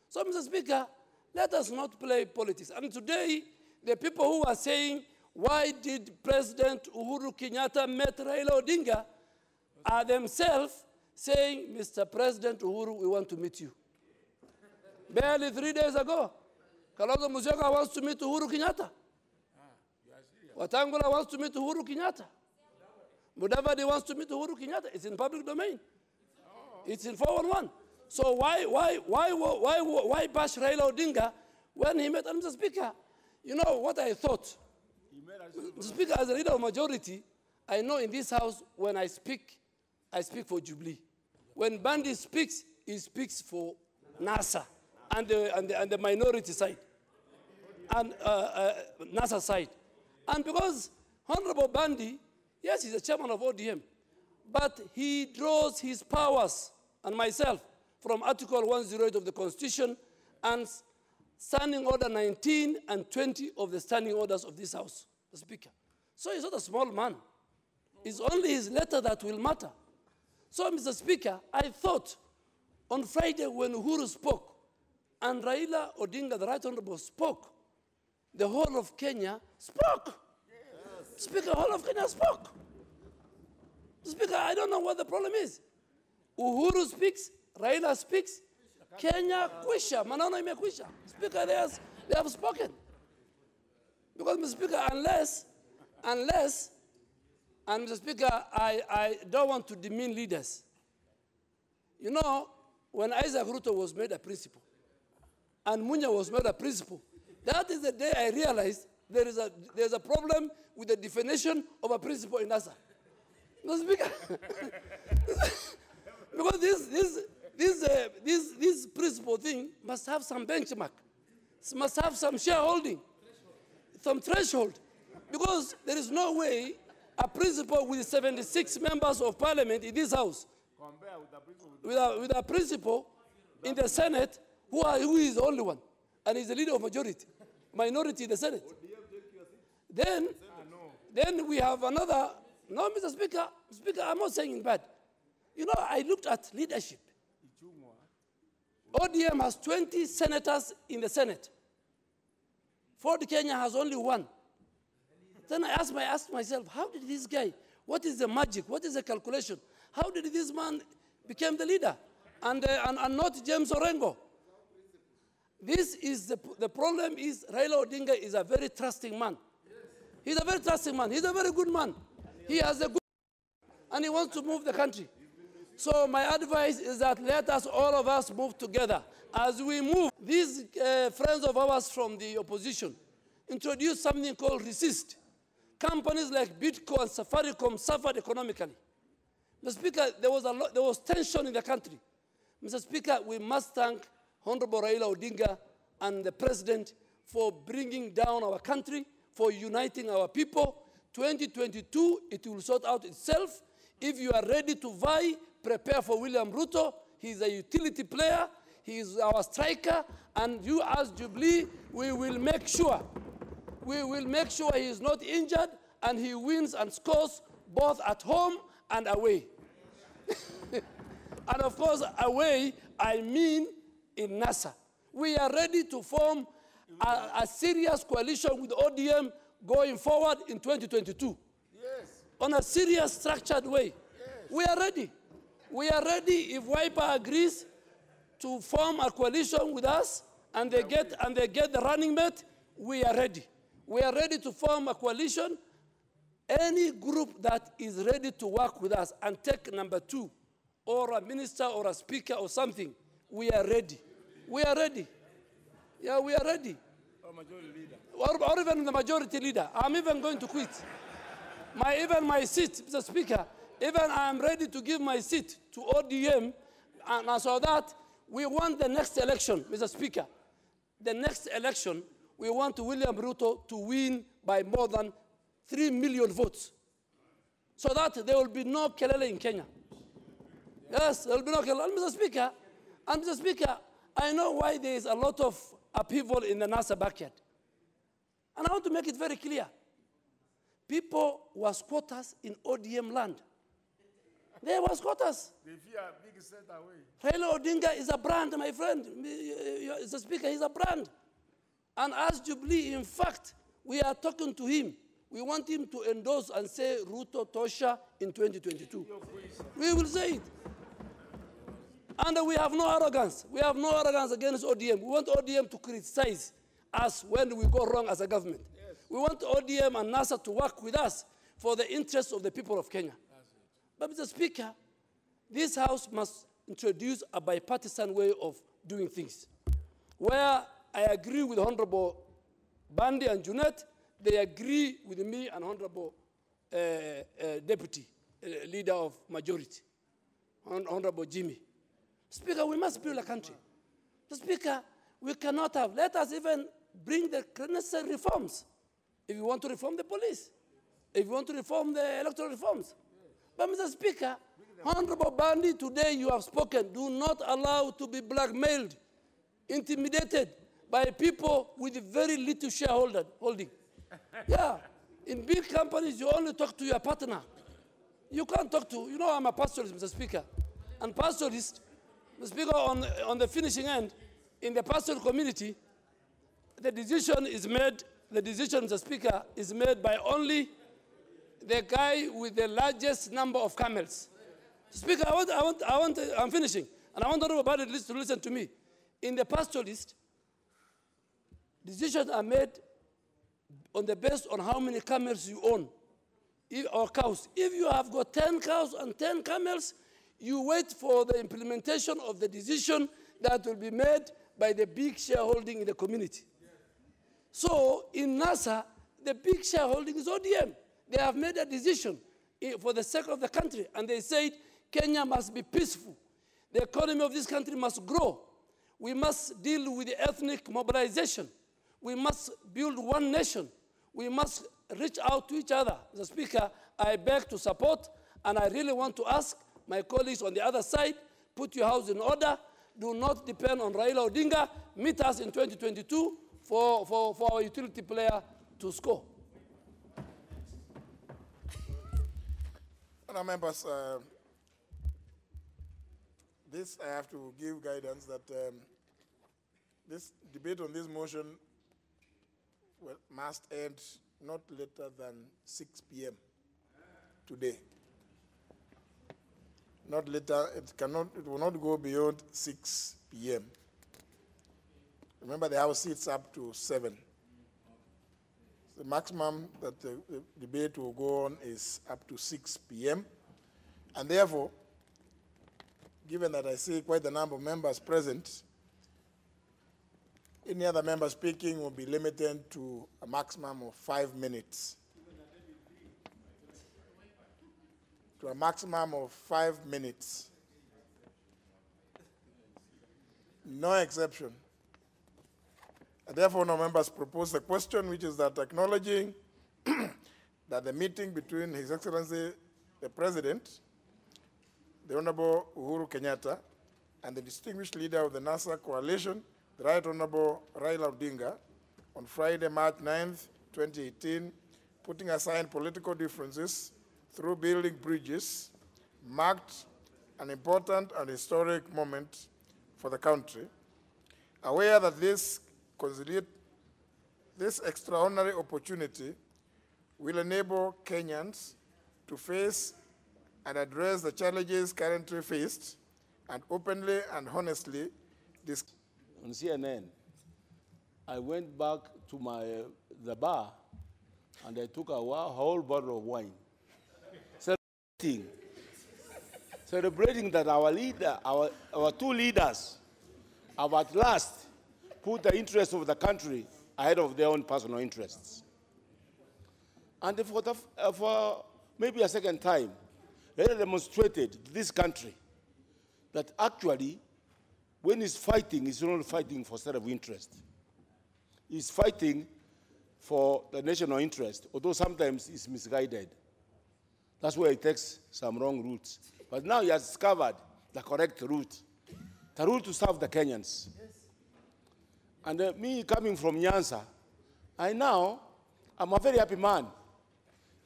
So, Mr. Speaker, let us not play politics. And today, the people who are saying, why did President Uhuru Kenyatta meet Raila Odinga, are themselves saying, Mr. President Uhuru, we want to meet you. Barely 3 days ago, Kalonzo Musyoka wants to meet Uhuru Kenyatta. Wetangula wants to meet Uhuru Kenyatta. Mudavadi wants to meet Uhuru Kenyatta. It's in public domain. It's in 411. So why bash Raila Odinga when he met Mr. Speaker? You know what I thought? Mr. Speaker, as a leader of majority, I know in this house when I speak for Jubilee. When Bandi speaks, he speaks for NASA and the minority side and NASA side. And because Honorable Bandi, yes, he's the chairman of ODM, but he draws his powers, and myself, from Article 108 of the Constitution and Standing Order 19 and 20 of the Standing Orders of this House, the Speaker. So he's not a small man. It's only his letter that will matter. So, Mr. Speaker, I thought on Friday when Uhuru spoke and Raila Odinga, the Right Honorable, spoke, the whole of Kenya spoke. Yes. Speaker, the whole of Kenya spoke. Speaker, I don't know what the problem is. Uhuru speaks, Raila speaks, Kenya kwisha, manano imekwisha. Speaker, they have spoken. Because, Mr. Speaker, unless, and Mr. Speaker, I don't want to demean leaders. You know, when Isaac Ruto was made a principal, and Munya was made a principal, that is the day I realized there's a problem with the definition of a principal in NASA. Mr. Speaker, because this principal thing must have some benchmark, must have some shareholding, some threshold, because there is no way a principal with 76 members of parliament in this house, with a principal in the Senate who is the only one, and is the leader of minority in the Senate. Then we have another. No, Mr. Speaker, I'm not saying bad. You know, I looked at leadership. ODM has 20 senators in the Senate. Ford Kenya has only 1. Then I asked myself, how did this guy, what is the magic, what is the calculation? How did this man become the leader and not James Orengo? This is the problem is Raila Odinga is a very trusting man. He's a very trusting man. He's a very good man. He has a good, and he wants to move the country. So my advice is that let us, all of us, move together. As we move, these friends of ours from the opposition introduced something called resist. Companies like Bitco and Safaricom suffered economically. Mr. Speaker, there was tension in the country. Mr. Speaker, we must thank Honorable Raila Odinga and the President for bringing down our country, for uniting our people. 2022, it will sort out itself. If you are ready to vie, prepare for William Ruto. He's a utility player. He is our striker. And you, as Jubilee, we will make sure he is not injured and he wins and scores both at home and away. And of course, away, I mean in NASA. We are ready to form a serious coalition with ODM going forward in 2022. Yes. On a serious, structured way. Yes. We are ready. We are ready if Wiper agrees to form a coalition with us and they get the running mate, we are ready. We are ready to form a coalition. Any group that is ready to work with us and take number 2, or a minister or a speaker or something, we are ready. We are ready. Yeah, we are ready. Or majority leader. Or even the majority leader. I'm even going to quit. Even my seat, Mr. Speaker, even I'm ready to give my seat to ODM, and so that we want the next election, Mr. Speaker. The next election, we want William Ruto to win by more than 3 million votes, so that there will be no kelele in Kenya. Yes, there will be no kelele. And Mr. Speaker, I know why there is a lot of upheaval in the NASA backyard. And I want to make it very clear. People were squatters in ODM land. They were squatters. Raila Odinga is a brand, my friend. Mr. Speaker, he's a brand. And as Jubilee, in fact, we are talking to him. We want him to endorse and say Ruto Tosha in 2022. We will say it. And we have no arrogance. We have no arrogance against ODM. We want ODM to criticize us when we go wrong as a government. Yes. We want ODM and NASA to work with us for the interests of the people of Kenya. But Mr. Speaker, this House must introduce a bipartisan way of doing things, where I agree with Honorable Bandi and Junet. They agree with me and Honorable Deputy Leader of Majority, Honorable Jimmy. Speaker, we must build a country. The Speaker, we cannot have, let us even bring the necessary reforms. If you want to reform the police, if you want to reform the electoral reforms. But Mr. Speaker, Honorable Bandi, today you have spoken, do not allow to be blackmailed, intimidated by people with very little shareholding. Yeah, in big companies, you only talk to your partner. You can't talk to, you know, I'm a pastoralist, Mr. Speaker. And pastoralist, Mr. Speaker, on the finishing end, in the pastoral community, the decision is made the decision, Mr. Speaker, is made by only the guy with the largest number of camels. Speaker, I'm finishing, and I want the honorable body to listen to me. In the pastoralist, decisions are made on the basis on how many camels you own, or cows. If you have got 10 cows and 10 camels, you wait for the implementation of the decision that will be made by the big shareholding in the community. So in NASA, the big shareholding is ODM. They have made a decision for the sake of the country, and they said Kenya must be peaceful. The economy of this country must grow. We must deal with the ethnic mobilization. We must build one nation. We must reach out to each other. Mr. Speaker, I beg to support, and I really want to ask my colleagues on the other side, put your house in order. Do not depend on Raila Odinga. Meet us in 2022 for our utility player to score. Honourable members, this I have to give guidance that this debate on this motion must end not later than 6 p.m. today. Not later, it will not go beyond 6 p.m. Remember, the House sits up to 7. The maximum that the debate will go on is up to 6 p.m. And therefore, given that I see quite a number of members present, any other member speaking will be limited to a maximum of 5 minutes. To a maximum of 5 minutes. No exception. And therefore, no members propose a question, which is that acknowledging that the meeting between His Excellency the President, the Honorable Uhuru Kenyatta, and the distinguished leader of the NASA coalition, the Right Honorable Raila Odinga, on Friday, March 9th, 2018, putting aside political differences through building bridges, marked an important and historic moment for the country, aware that this extraordinary opportunity will enable Kenyans to face and address the challenges currently faced and openly and honestly discuss. On CNN, I went back to the bar and I took a whole bottle of wine. Celebrating that our leader, our two leaders have at last put the interests of the country ahead of their own personal interests. And for maybe a second time, they demonstrated to this country that actually, when he's fighting, he's not fighting for self-interest. He's fighting for the national interest, although sometimes he's misguided. That's where he takes some wrong routes. But now he has discovered the correct route, the route to serve the Kenyans. Yes. And me coming from Nyanza, I'm a very happy man.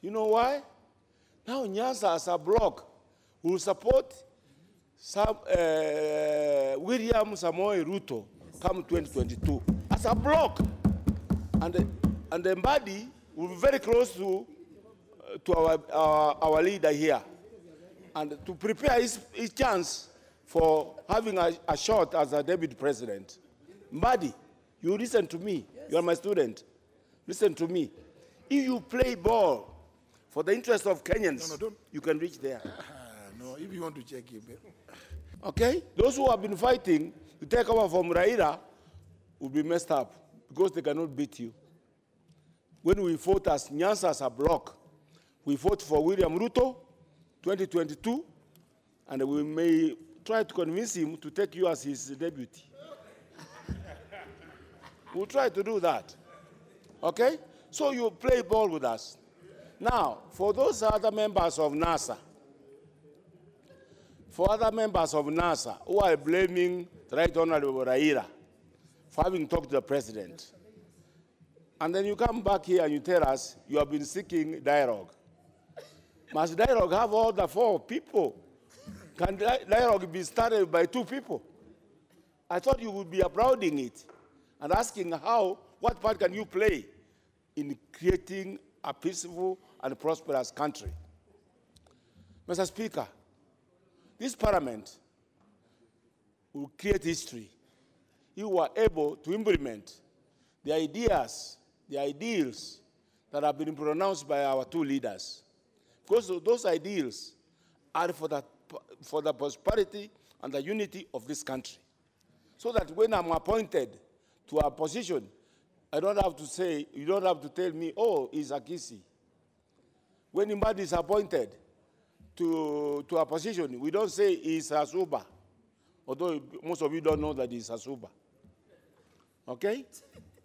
You know why? Now Nyanza as a bloc will support William Samoei Ruto come 2022 as a bloc. And the Mbadi will be very close to our leader here, and to prepare his chance for having a shot as a deputy president. Mbadi, you listen to me. Yes. You are my student. Listen to me. If you play ball for the interest of Kenyans, you can reach there. No, if you want to check you. Okay? Those who have been fighting to take over from Raila will be messed up because they cannot beat you. When we fought as Nyanza as a bloc, we fought for William Ruto, 2022, and we may try to convince him to take you as his deputy. We'll try to do that. Okay? So you play ball with us. Now, for those other members of NASA, who are blaming the Right Honorable Raila for having talked to the president, and then you come back here and you tell us you have been seeking dialogue. Must dialogue have all the 4 people? Can dialogue be started by 2 people? I thought you would be applauding it and asking what part can you play in creating a peaceful and prosperous country. Mr. Speaker, this parliament will create history. You were able to implement the ideas, the ideals that have been pronounced by our two leaders. Because those ideals are for the prosperity and the unity of this country. So that when I'm appointed to a position, I don't have to say, you don't have to tell me, oh, he's a Kisi. When Imad is appointed to a position, we don't say he's a Suba, although most of you don't know that he's a Suba. Okay?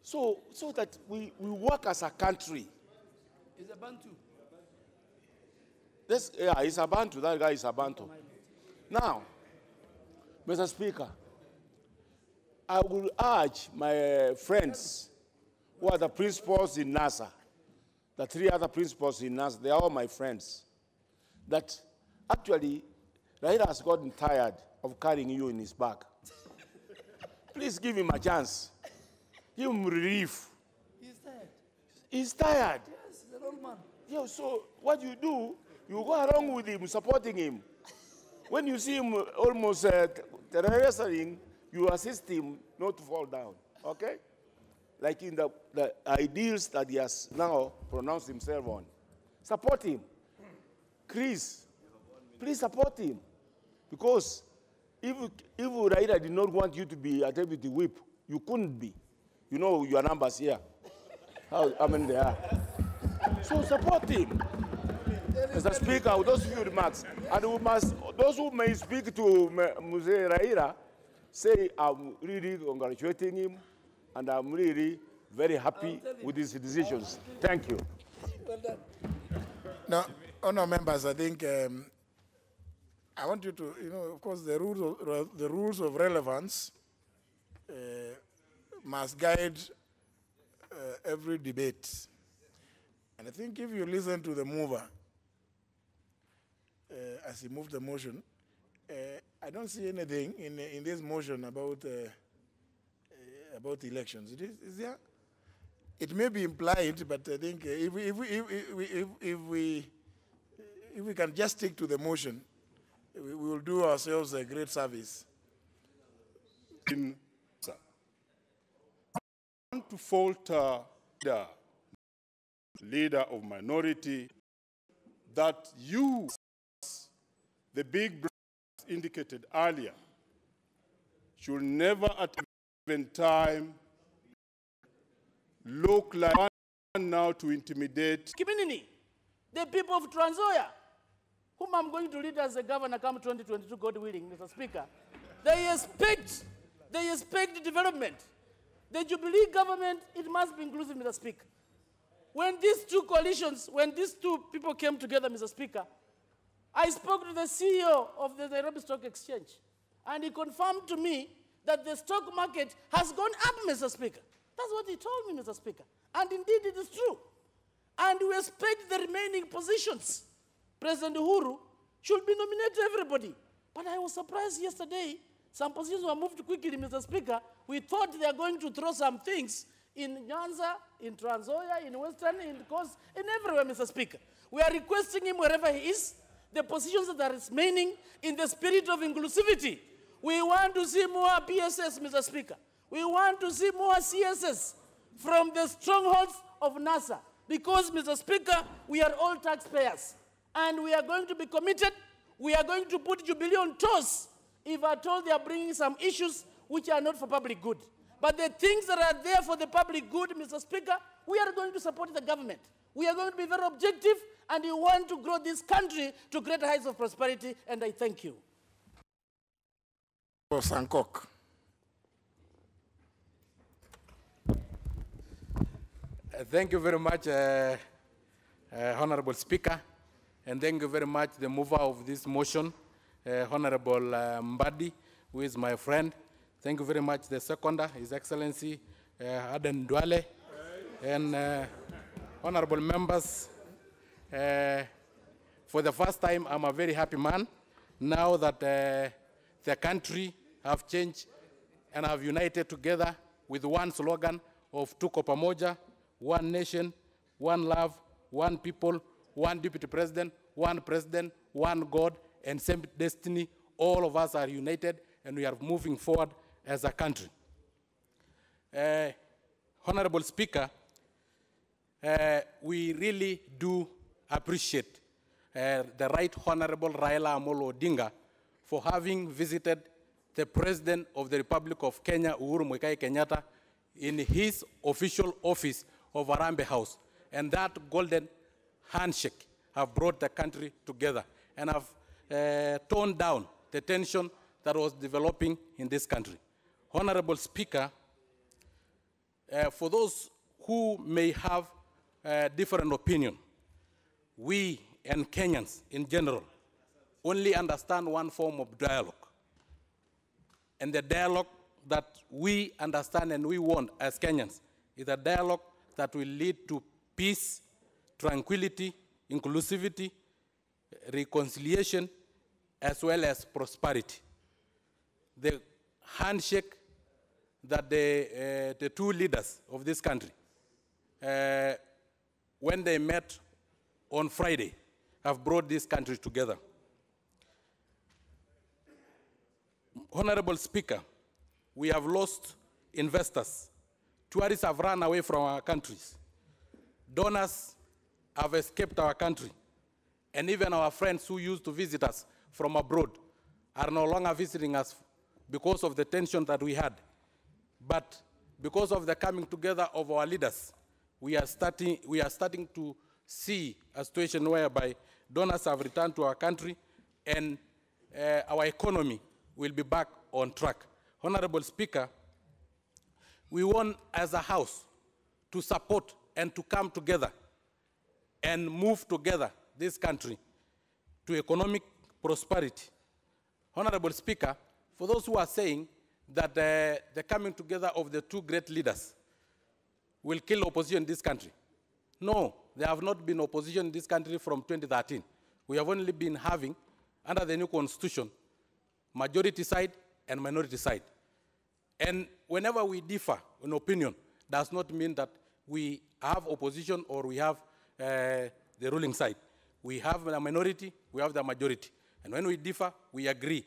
So that we work as a country. He's a Bantu. Yeah, he's a Bantu. That guy is a Bantu. Now, Mr. Speaker, I will urge my friends who are the principals in NASA, the 3 other principals in NASA, they are all my friends, that actually Raila has gotten tired of carrying you in his back. Please give him a chance. Give him relief. He's tired. He's tired. Yes, he's an old man. Yeah, so what you do, you go along with him, supporting him. When you see him almost terrorizing, you assist him not to fall down, okay? Like in the ideals that he has now pronounced himself on. Support him. Chris, please support him. Because if Raila did not want you to be a deputy whip, you couldn't be. You know your numbers here. How many they are. So support him. Mr. Speaker, with those few remarks, and we must, those who may speak to Muse Raila, say I'm really congratulating him, and I'm really very happy with his decisions. Thank you. Well done. Now, honour members, I think I want you to, of course, the rules of relevance must guide every debate. And I think if you listen to the mover, as he moved the motion, I don't see anything in this motion about elections. Is there? It may be implied, but I think if we can just stick to the motion, we will do ourselves a great service. I want to fault the leader of minority that you, the big brothers indicated earlier, should never at any time look like one now to intimidate. Community, the people of Trans Nzoia, whom I'm going to lead as a governor come 2022, God willing, Mr. Speaker, they expect development. The Jubilee government, it must be inclusive, Mr. Speaker. When these two coalitions, when these two people came together, Mr. Speaker, I spoke to the CEO of the Nairobi Stock Exchange, and he confirmed to me that the stock market has gone up, Mr. Speaker. That's what he told me, Mr. Speaker. And indeed, it is true. And we expect the remaining positions. President Uhuru should be nominated everybody. But I was surprised yesterday, some positions were moved quickly, Mr. Speaker. We thought they are going to throw some things in Nyanza, in Trans Nzoia, in Western, in Coast, in everywhere, Mr. Speaker. We are requesting him wherever he is, the positions that are remaining in the spirit of inclusivity. We want to see more PSS, Mr. Speaker. We want to see more CSS from the strongholds of NASA. Because, Mr. Speaker, we are all taxpayers. And we are going to be committed. We are going to put Jubilee on toes if at all they are bringing some issues which are not for public good. But the things that are there for the public good, Mr. Speaker, we are going to support the government. We are going to be very objective, and we want to grow this country to greater heights of prosperity, and I thank you. For Sankok. Thank you very much, Honorable Speaker, and thank you very much, the mover of this motion, Honorable Mbadi, who is my friend. Thank you very much, the seconder, His Excellency Aden Duale, and honorable members. For the first time, I'm a very happy man now that the country have changed and have united together with one slogan of Tuko Pamoja, one nation, one love, one people, one deputy president, one God, and same destiny. All of us are united, and we are moving forward as a country. Honorable Speaker, we really do appreciate the Right Honorable Raila Amolo Odinga for having visited the President of the Republic of Kenya, Uhuru Muigai Kenyatta, in his official office of Harambee House. And that golden handshake have brought the country together and have toned down the tension that was developing in this country. Honorable Speaker, for those who may have different opinion, we and Kenyans in general only understand one form of dialogue. And the dialogue that we understand and we want as Kenyans is a dialogue that will lead to peace, tranquility, inclusivity, reconciliation, as well as prosperity. The handshake that the two leaders of this country, when they met on Friday, have brought this country together. Honorable Speaker, we have lost investors. Tourists have run away from our countries. Donors have escaped our country. And even our friends who used to visit us from abroad are no longer visiting us because of the tension that we had. But because of the coming together of our leaders, we are starting to see a situation whereby donors have returned to our country and our economy will be back on track. Honorable Speaker, we want as a House to support and to come together and move together this country to economic prosperity. Honorable Speaker, for those who are saying that the coming together of the two great leaders will kill opposition in this country, no, there have not been opposition in this country from 2013. We have only been having, under the new constitution, majority side and minority side. And whenever we differ in opinion, does not mean that we have opposition or we have the ruling side. We have the minority, we have the majority. And when we differ, we agree.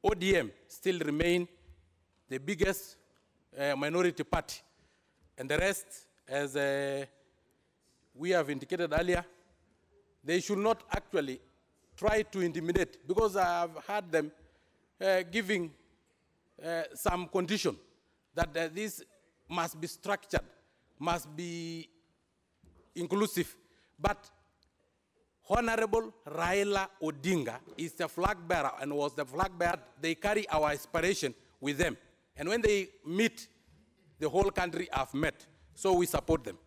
ODM still remain the biggest minority party. And the rest, as we have indicated earlier, they should not actually try to intimidate, because I have heard them giving some condition that this must be structured, must be inclusive. But Honorable Raila Odinga is the flag bearer and was the flag bearer. They carry our aspiration with them. And when they meet, the whole country have met. So we support them.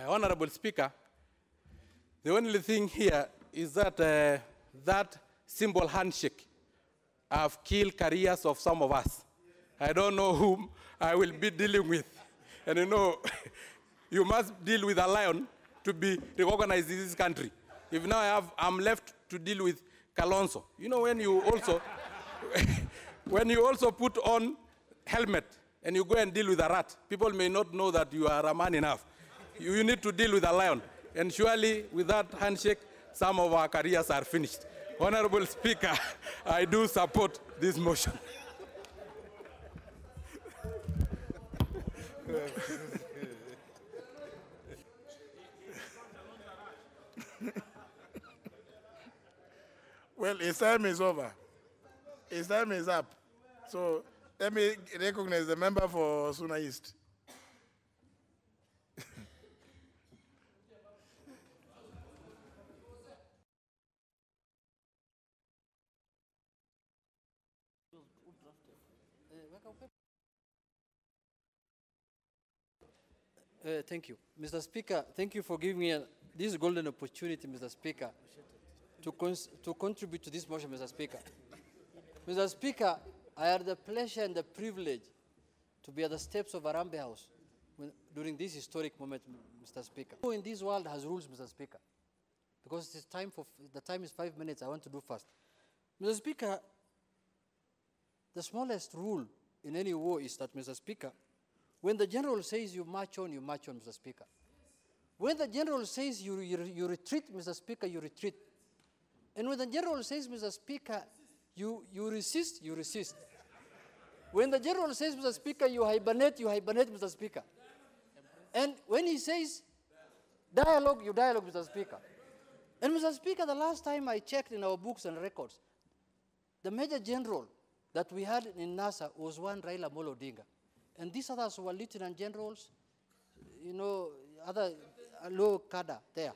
Honorable Speaker, the only thing here is that that simple handshake have killed careers of some of us. I don't know whom I will be dealing with. And you know, you must deal with a lion to be recognized in this country. If now I'm left to deal with Kalonzo. You know, when you also, when you also put on helmet and you go and deal with a rat, people may not know that you are a man enough. You need to deal with a lion. And surely, with that handshake, some of our careers are finished. Honorable Speaker, I do support this motion. Well, his time is over. His time is up. So let me recognize the member for Suna East. Thank you. Mr. Speaker, thank you for giving me this golden opportunity, Mr. Speaker, to contribute to this motion, Mr. Speaker. Mr. Speaker, I had the pleasure and the privilege to be at the steps of Harambee House during this historic moment, Mr. Speaker. Who in this world has rules, Mr. Speaker? Because it's time for, the time is 5 minutes, I want to do fast. Mr. Speaker, the smallest rule in any war is that, Mr. Speaker, when the general says you march on, Mr. Speaker. When the general says you retreat, Mr. Speaker, you retreat. And when the general says, Mr. Speaker, you resist, you resist. When the general says, Mr. Speaker, you hibernate, Mr. Speaker. And when he says dialogue, you dialogue, Mr. Speaker. And Mr. Speaker, the last time I checked in our books and records, the Major General that we had in NASA was one Raila Amolo Odinga. And these others were lieutenant generals, you know, other low cadre there.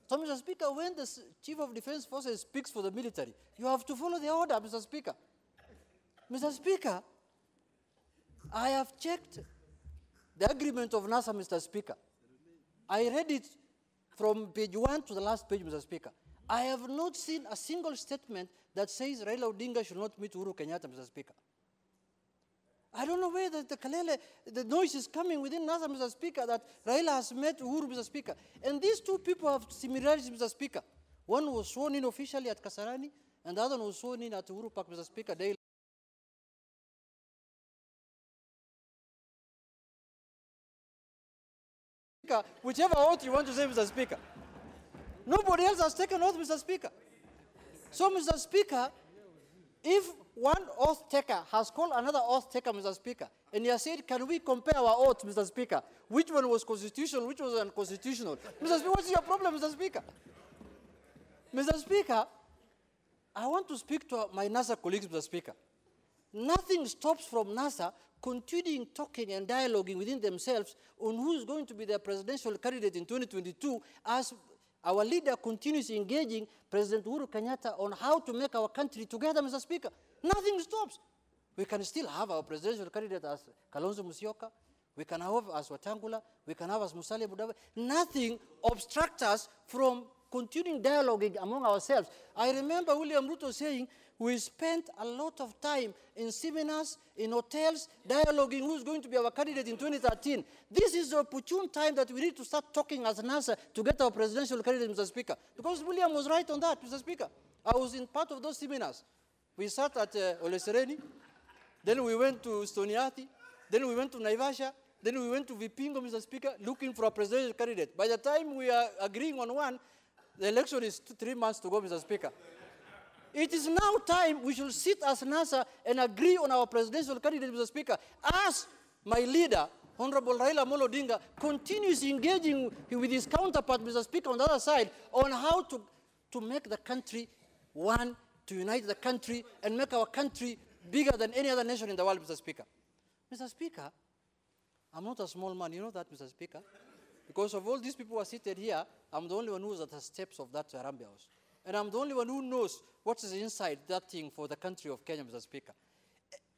So, Mr. Speaker, when the Chief of Defense Forces speaks for the military, you have to follow the order, Mr. Speaker. Mr. Speaker, I have checked the agreement of NASA, Mr. Speaker. I read it from page 1 to the last page, Mr. Speaker. I have not seen a single statement that says Raila Odinga should not meet Uhuru Kenyatta, Mr. Speaker. I don't know where the noise is coming within NASA, Mr. Speaker, that Raila has met Uhuru, Mr. Speaker. And these two people have similarities, Mr. Speaker. One was sworn in officially at Kasarani, and the other one was sworn in at Uhuru Park, Mr. Speaker. Whichever oath you want to say, Mr. Speaker. Nobody else has taken oath, Mr. Speaker. So, Mr. Speaker, if one oath taker has called another oath taker, Mr. Speaker, and he has said, can we compare our oaths, Mr. Speaker? Which one was constitutional, which was unconstitutional? Mr. Speaker, what's your problem, Mr. Speaker? Mr. Speaker, I want to speak to my NASA colleagues, Mr. Speaker. Nothing stops from NASA continuing talking and dialoguing within themselves on who is going to be their presidential candidate in 2022 as our leader continues engaging President Uhuru Kenyatta on how to make our country together, Mr. Speaker. Nothing stops. We can still have our presidential candidate as Kalonzo Musyoka. We can have as Wetangula. We can have as Musalia Mudavadi. Nothing obstructs us from continuing dialoguing among ourselves. I remember William Ruto saying, we spent a lot of time in seminars, in hotels, dialoguing who's going to be our candidate in 2013. This is the opportune time that we need to start talking as NASA to get our presidential candidate, Mr. Speaker. Because William was right on that, Mr. Speaker. I was in part of those seminars. We sat at Ole Sereni, then we went to Stoniati, then we went to Naivasha, then we went to Vipingo, Mr. Speaker, looking for a presidential candidate. By the time we are agreeing on one, the election is 3 months to go, Mr. Speaker. It is now time we should sit as NASA and agree on our presidential candidate, Mr. Speaker. As my leader, Honorable Raila Amolo Odinga, continues engaging with his counterpart, Mr. Speaker, on the other side, on how to make the country one, to unite the country, and make our country bigger than any other nation in the world, Mr. Speaker. Mr. Speaker, I'm not a small man, you know that, Mr. Speaker? Because of all these people who are seated here, I'm the only one who is at the steps of that Harambee House. And I'm the only one who knows what is inside that thing for the country of Kenya, Mr. Speaker.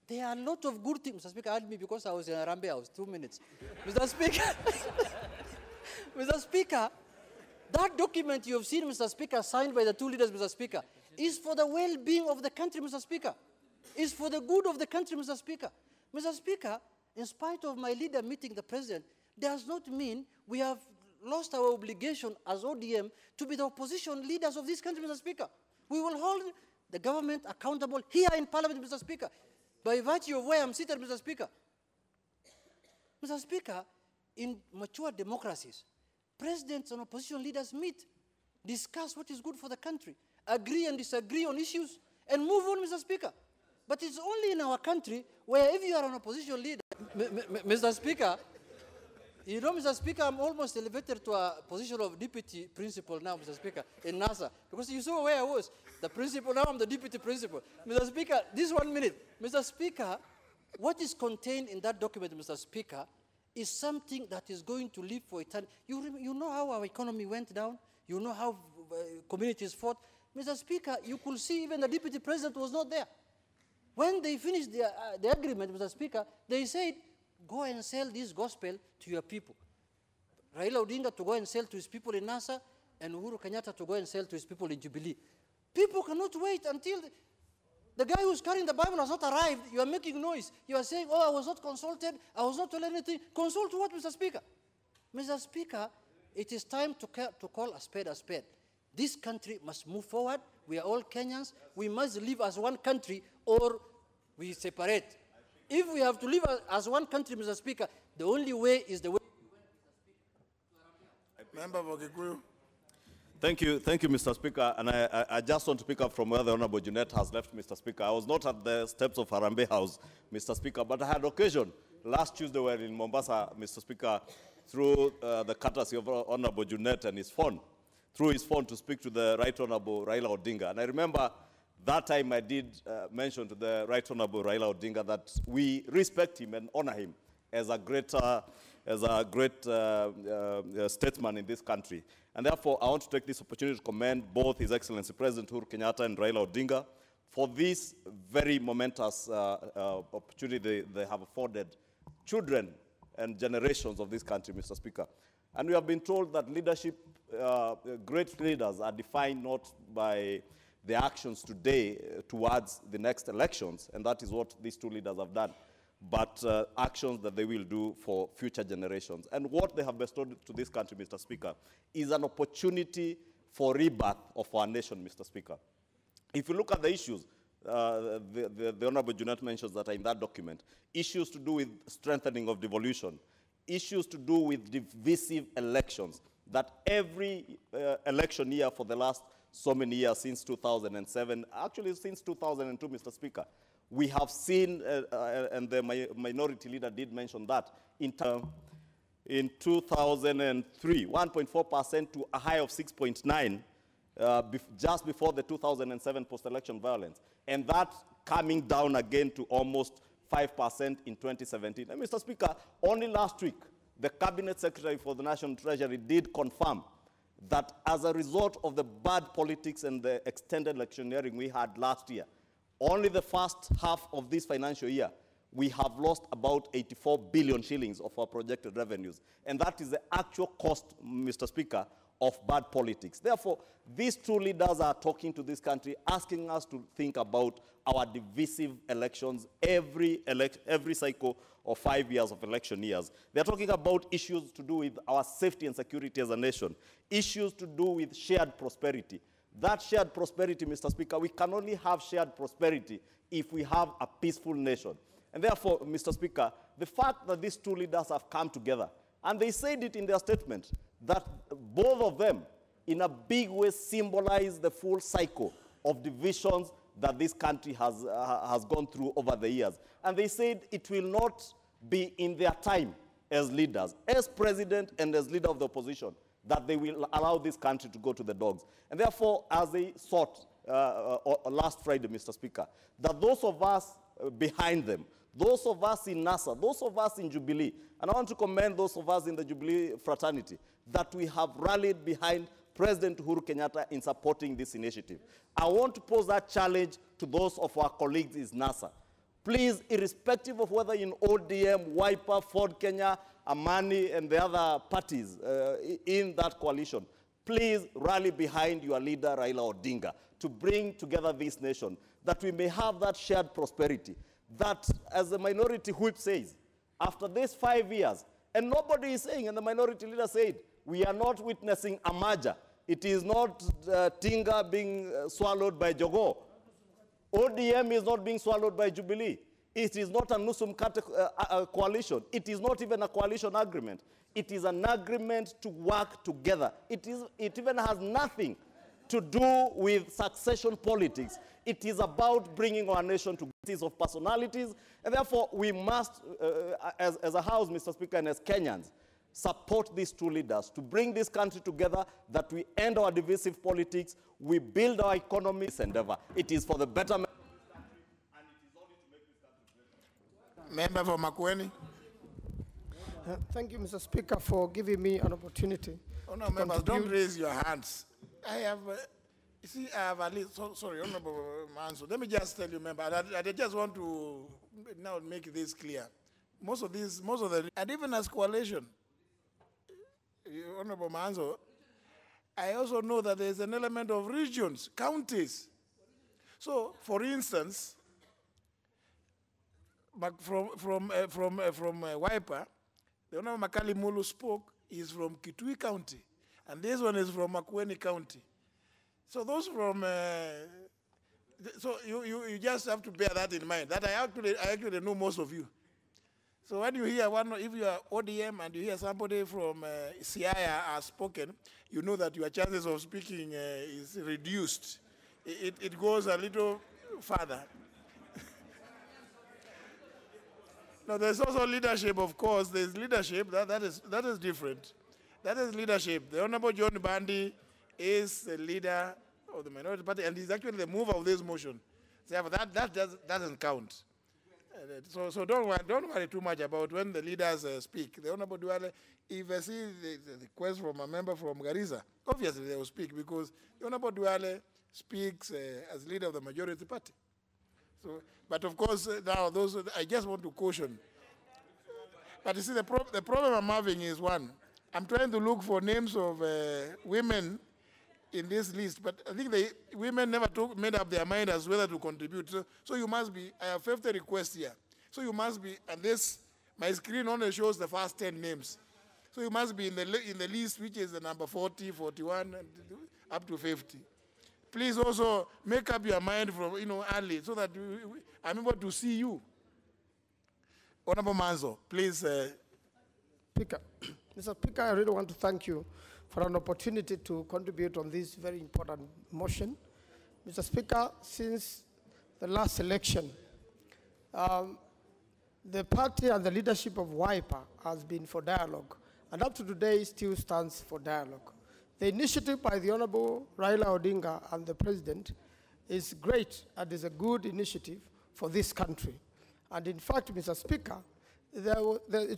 There are a lot of good things, Mr. Speaker. Add me because I was in Harambee House, 2 minutes. Mr. Speaker, Mr. Speaker, that document you have seen, Mr. Speaker, signed by the two leaders, Mr. Speaker, is for the well-being of the country, Mr. Speaker. Is for the good of the country, Mr. Speaker. Mr. Speaker, in spite of my leader meeting the president, does not mean we have lost our obligation as ODM to be the opposition leaders of this country, Mr. Speaker. We will hold the government accountable here in Parliament, Mr. Speaker, by virtue of where I'm seated, Mr. Speaker. Mr. Speaker, in mature democracies, presidents and opposition leaders meet, discuss what is good for the country, agree and disagree on issues, and move on, Mr. Speaker. But it's only in our country where if you are an opposition leader, Mr. Speaker, you know, Mr. Speaker, I'm almost elevated to a position of deputy principal now, Mr. Speaker, in NASA. Because you saw where I was. The principal, now I'm the deputy principal. Mr. Speaker, this 1 minute. Mr. Speaker, what is contained in that document, Mr. Speaker, is something that is going to live for eternity. You know how our economy went down? You know how communities fought? Mr. Speaker, you could see even the deputy president was not there. When they finished the agreement, Mr. Speaker, they said, go and sell this gospel to your people. Raila Odinga to go and sell to his people in NASA, and Uhuru Kenyatta to go and sell to his people in Jubilee. People cannot wait until the guy who's carrying the Bible has not arrived. You are making noise. You are saying, oh, I was not consulted. I was not told anything. Consult what, Mr. Speaker? Mr. Speaker, it is time to call a spade a spade. This country must move forward. We are all Kenyans. We must live as one country or we separate. If we have to live as one country, Mr. Speaker, the only way is the way Member for Kikuyu. Thank you, Mr. Speaker. And I just want to pick up from where the Honorable Junet has left, Mr. Speaker. I was not at the steps of Harambee House, Mr. Speaker, but I had occasion. Last Tuesday, we were in Mombasa, Mr. Speaker, through the courtesy of Honorable Junet and his phone, through his phone to speak to the Right Honorable Raila Odinga. And I remember that time I did mention to the Right Honorable Raila Odinga that we respect him and honor him as a great statesman in this country. And therefore, I want to take this opportunity to commend both His Excellency President Uhuru Kenyatta and Raila Odinga for this very momentous opportunity they have afforded children and generations of this country, Mr. Speaker. And we have been told that leadership, great leaders are defined not by the actions today towards the next elections, and that is what these two leaders have done, but actions that they will do for future generations. And what they have bestowed to this country, Mr. Speaker, is an opportunity for rebirth of our nation, Mr. Speaker. If you look at the issues, the Honorable Junet mentions that are in that document, issues to do with strengthening of devolution, issues to do with divisive elections, that every election year for the last so many years, since 2007, actually since 2002, Mr. Speaker, we have seen, and the minority leader did mention that, in 2003, 1.4% to a high of 6.9%, just before the 2007 post-election violence, and that coming down again to almost 5% in 2017. And Mr. Speaker, only last week, the Cabinet Secretary for the National Treasury did confirm that as a result of the bad politics and the extended electioneering we had last year, only the first half of this financial year, we have lost about 84 billion shillings of our projected revenues. And that is the actual cost, Mr. Speaker, of bad politics. Therefore, these two leaders are talking to this country, asking us to think about our divisive elections every cycle of 5 years of election years. They're talking about issues to do with our safety and security as a nation, issues to do with shared prosperity. That shared prosperity, Mr. Speaker, we can only have shared prosperity if we have a peaceful nation. And therefore, Mr. Speaker, the fact that these two leaders have come together, and they said it in their statement, that both of them, in a big way, symbolize the full cycle of divisions that this country has gone through over the years. And they said it will not be in their time as leaders, as president and as leader of the opposition, that they will allow this country to go to the dogs. And therefore, as they sought last Friday, Mr. Speaker, that those of us behind them, those of us in NASA, those of us in Jubilee, and I want to commend those of us in the Jubilee fraternity, that we have rallied behind President Uhuru Kenyatta in supporting this initiative. I want to pose that challenge to those of our colleagues in NASA. Please, irrespective of whether in ODM, Wiper, Ford Kenya, Amani, and the other parties in that coalition, please rally behind your leader, Raila Odinga, to bring together this nation, that we may have that shared prosperity, that, as the minority whip says, after these 5 years, and nobody is saying, and the minority leader said, we are not witnessing a merger. It is not Tinga being swallowed by Jogo. ODM is not being swallowed by Jubilee. It is not a Nusum coalition. It is not even a coalition agreement. It is an agreement to work together. It even has nothing to do with succession politics. It is about bringing our nation to cities of personalities, and therefore we must, as a House, Mr. Speaker, and as Kenyans, support these two leaders to bring this country together, that we end our divisive politics, we build our economy, this endeavor. It is for the betterment. Member for Makueni. Thank you, Mr. Speaker, for giving me an opportunity. Oh, no, members, don't raise your hands. I have, you see, I have at least, sorry, Honorable Manso, let me just tell you, member, I just want to now make this clear. Most of the, and even as coalition, Honorable Manso, I also know that there's an element of regions, counties. So, for instance, from Wiper, the Honorable Makali Mulu spoke, is from Kitui County, and this one is from Makueni County. So those from, so you just have to bear that in mind, that I actually know most of you. So when you hear if you are ODM and you hear somebody from Siaya has spoken, you know that your chances of speaking is reduced. It goes a little further. Now, there's also leadership, of course. There's leadership. That is different. That is leadership. The Honorable John Bandi is the leader of the minority party, and he's actually the mover of this motion. So that doesn't count. So don't worry too much about when the leaders speak. The Honorable Duale, if I see the request from a member from Garissa, obviously they will speak because the Honorable Duale speaks as leader of the majority party. So, but of course, now I just want to caution. But you see, the problem I'm having is one. I'm trying to look for names of women in this list, but I think the women never made up their mind as whether to contribute. So you must be. I have 50 requests here. So you must be, and my screen only shows the first 10 names. So you must be in the list, which is the number 40, 41, and up to 50. Please also make up your mind from early so that I'm able to see you. Honorable Manzo, please. Speaker. Mr. Speaker, I really want to thank you for an opportunity to contribute on this very important motion. Mr. Speaker, since the last election, the party and the leadership of WIPA has been for dialogue, and up to today still stands for dialogue. The initiative by the Honorable Raila Odinga and the President is great and is a good initiative for this country. And in fact, Mr. Speaker,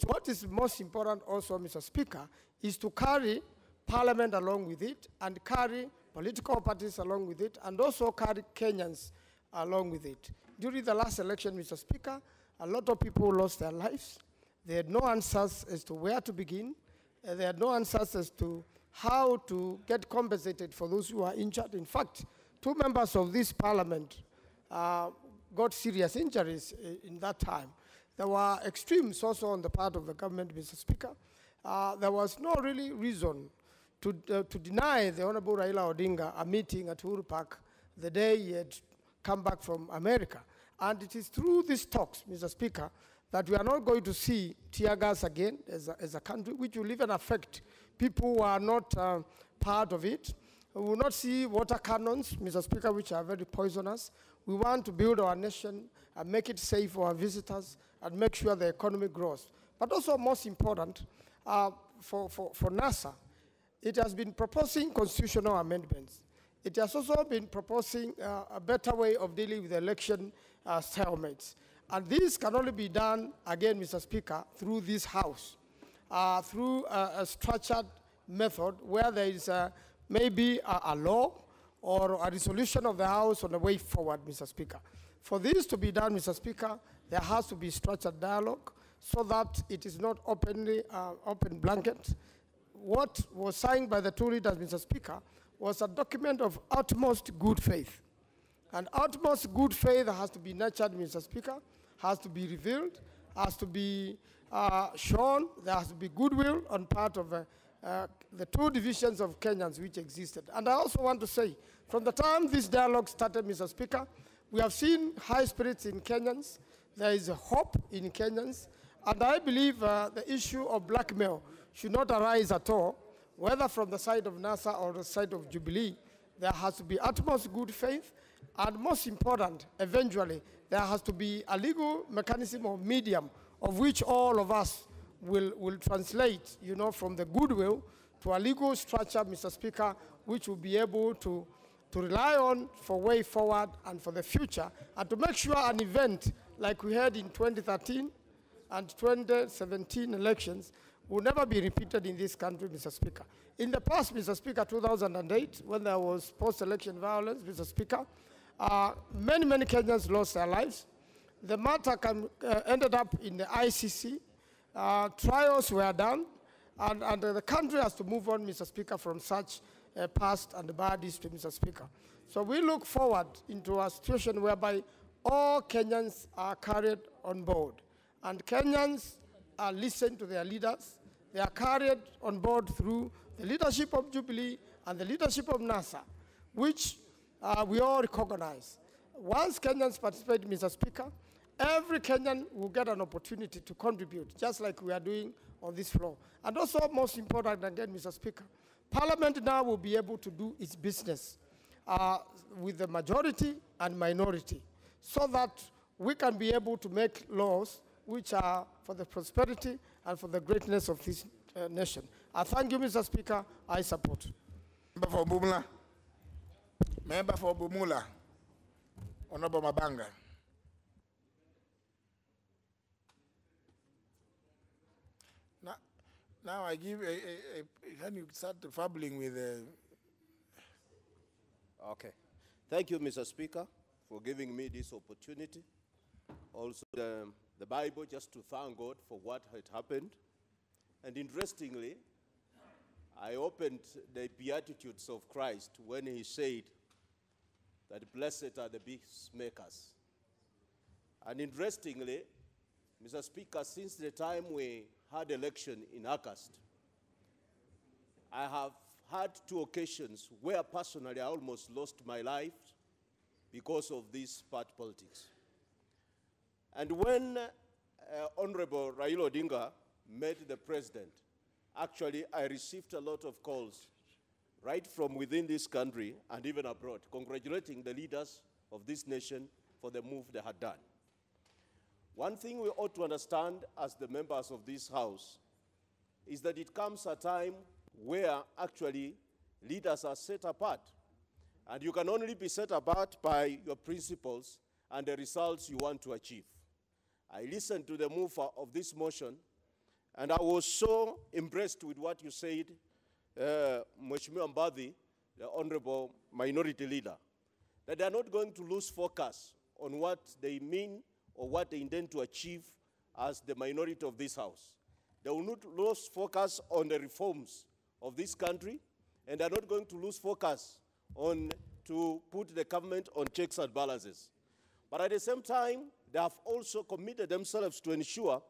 what is most important also, Mr. Speaker, is to carry Parliament along with it and carry political parties along with it and also carry Kenyans along with it. During the last election, Mr. Speaker, a lot of people lost their lives. They had no answers as to where to begin. They had no answers as to how to get compensated for those who are injured. In fact, 2 members of this Parliament got serious injuries in that time. There were extremes also on the part of the government, Mr. Speaker. There was no really reason to deny the Honorable Raila Odinga a meeting at Uhuru Park the day he had come back from America. And it is through these talks, Mr. Speaker, that we are not going to see tear gas again as a country, which will even affect people who are not part of it. We will not see water cannons, Mr. Speaker, which are very poisonous. We want to build our nation and make it safe for our visitors and make sure the economy grows. But also most important, for NASA, it has been proposing constitutional amendments. It has also been proposing a better way of dealing with election stalemates. And this can only be done, again, Mr. Speaker, through this House, through a structured method where there is maybe a law or a resolution of the House on the way forward, Mr. Speaker. For this to be done, Mr. Speaker, there has to be structured dialogue so that it is not open blanket. What was signed by the 2 leaders, Mr. Speaker, was a document of utmost good faith. And utmost good faith has to be nurtured, Mr. Speaker, has to be revealed, has to be shown, there has to be goodwill on part of the 2 divisions of Kenyans which existed. And I also want to say, from the time this dialogue started, Mr. Speaker, we have seen high spirits in Kenyans, there is a hope in Kenyans, and I believe the issue of blackmail should not arise at all, whether from the side of NASA or the side of Jubilee. There has to be utmost good faith, and most important, eventually, there has to be a legal mechanism or medium of which all of us will translate, from the goodwill to a legal structure, Mr. Speaker, which will be able to rely on for way forward and for the future, and to make sure an event like we had in 2013 and 2017 elections will never be repeated in this country, Mr. Speaker. In the past, Mr. Speaker, 2008, when there was post-election violence, Mr. Speaker, many Kenyans lost their lives. The matter ended up in the ICC. Trials were done, and the country has to move on, Mr. Speaker, from such past and bad history, Mr. Speaker. So we look forward into a situation whereby all Kenyans are carried on board, and Kenyans are listened to their leaders. They are carried on board through the leadership of Jubilee and the leadership of NASA, which we all recognize. Once Kenyans participate, Mr. Speaker, every Kenyan will get an opportunity to contribute, just like we are doing on this floor. And also, most important, again, Mr. Speaker, Parliament now will be able to do its business with the majority and minority, so that we can be able to make laws which are for the prosperity and for the greatness of this nation. I thank you, Mr. Speaker. I support. Member for Bumula. Member for Bumula. Honorable Mabanga. Now I give can you start fabbling with Okay. Thank you, Mr. Speaker, for giving me this opportunity. Also, the Bible, just to thank God for what had happened. And interestingly, I opened the Beatitudes of Christ when he said that blessed are the peacemakers. And interestingly, Mr. Speaker, since the time we had election in August, I have had 2 occasions where personally I almost lost my life because of this party politics. And when Honorable Raila Odinga met the president, actually I received a lot of calls right from within this country and even abroad, congratulating the leaders of this nation for the move they had done. One thing we ought to understand as the members of this House is that it comes a time where actually leaders are set apart. And you can only be set apart by your principles and the results you want to achieve. I listened to the mover of this motion, and I was so impressed with what you said, Mheshimiwa Mbadi, the Honorable Minority Leader, that they are not going to lose focus on what they mean or what they intend to achieve as the minority of this House. They will not lose focus on the reforms of this country, and they're not going to lose focus on to put the government on checks and balances. But at the same time, they have also committed themselves to ensure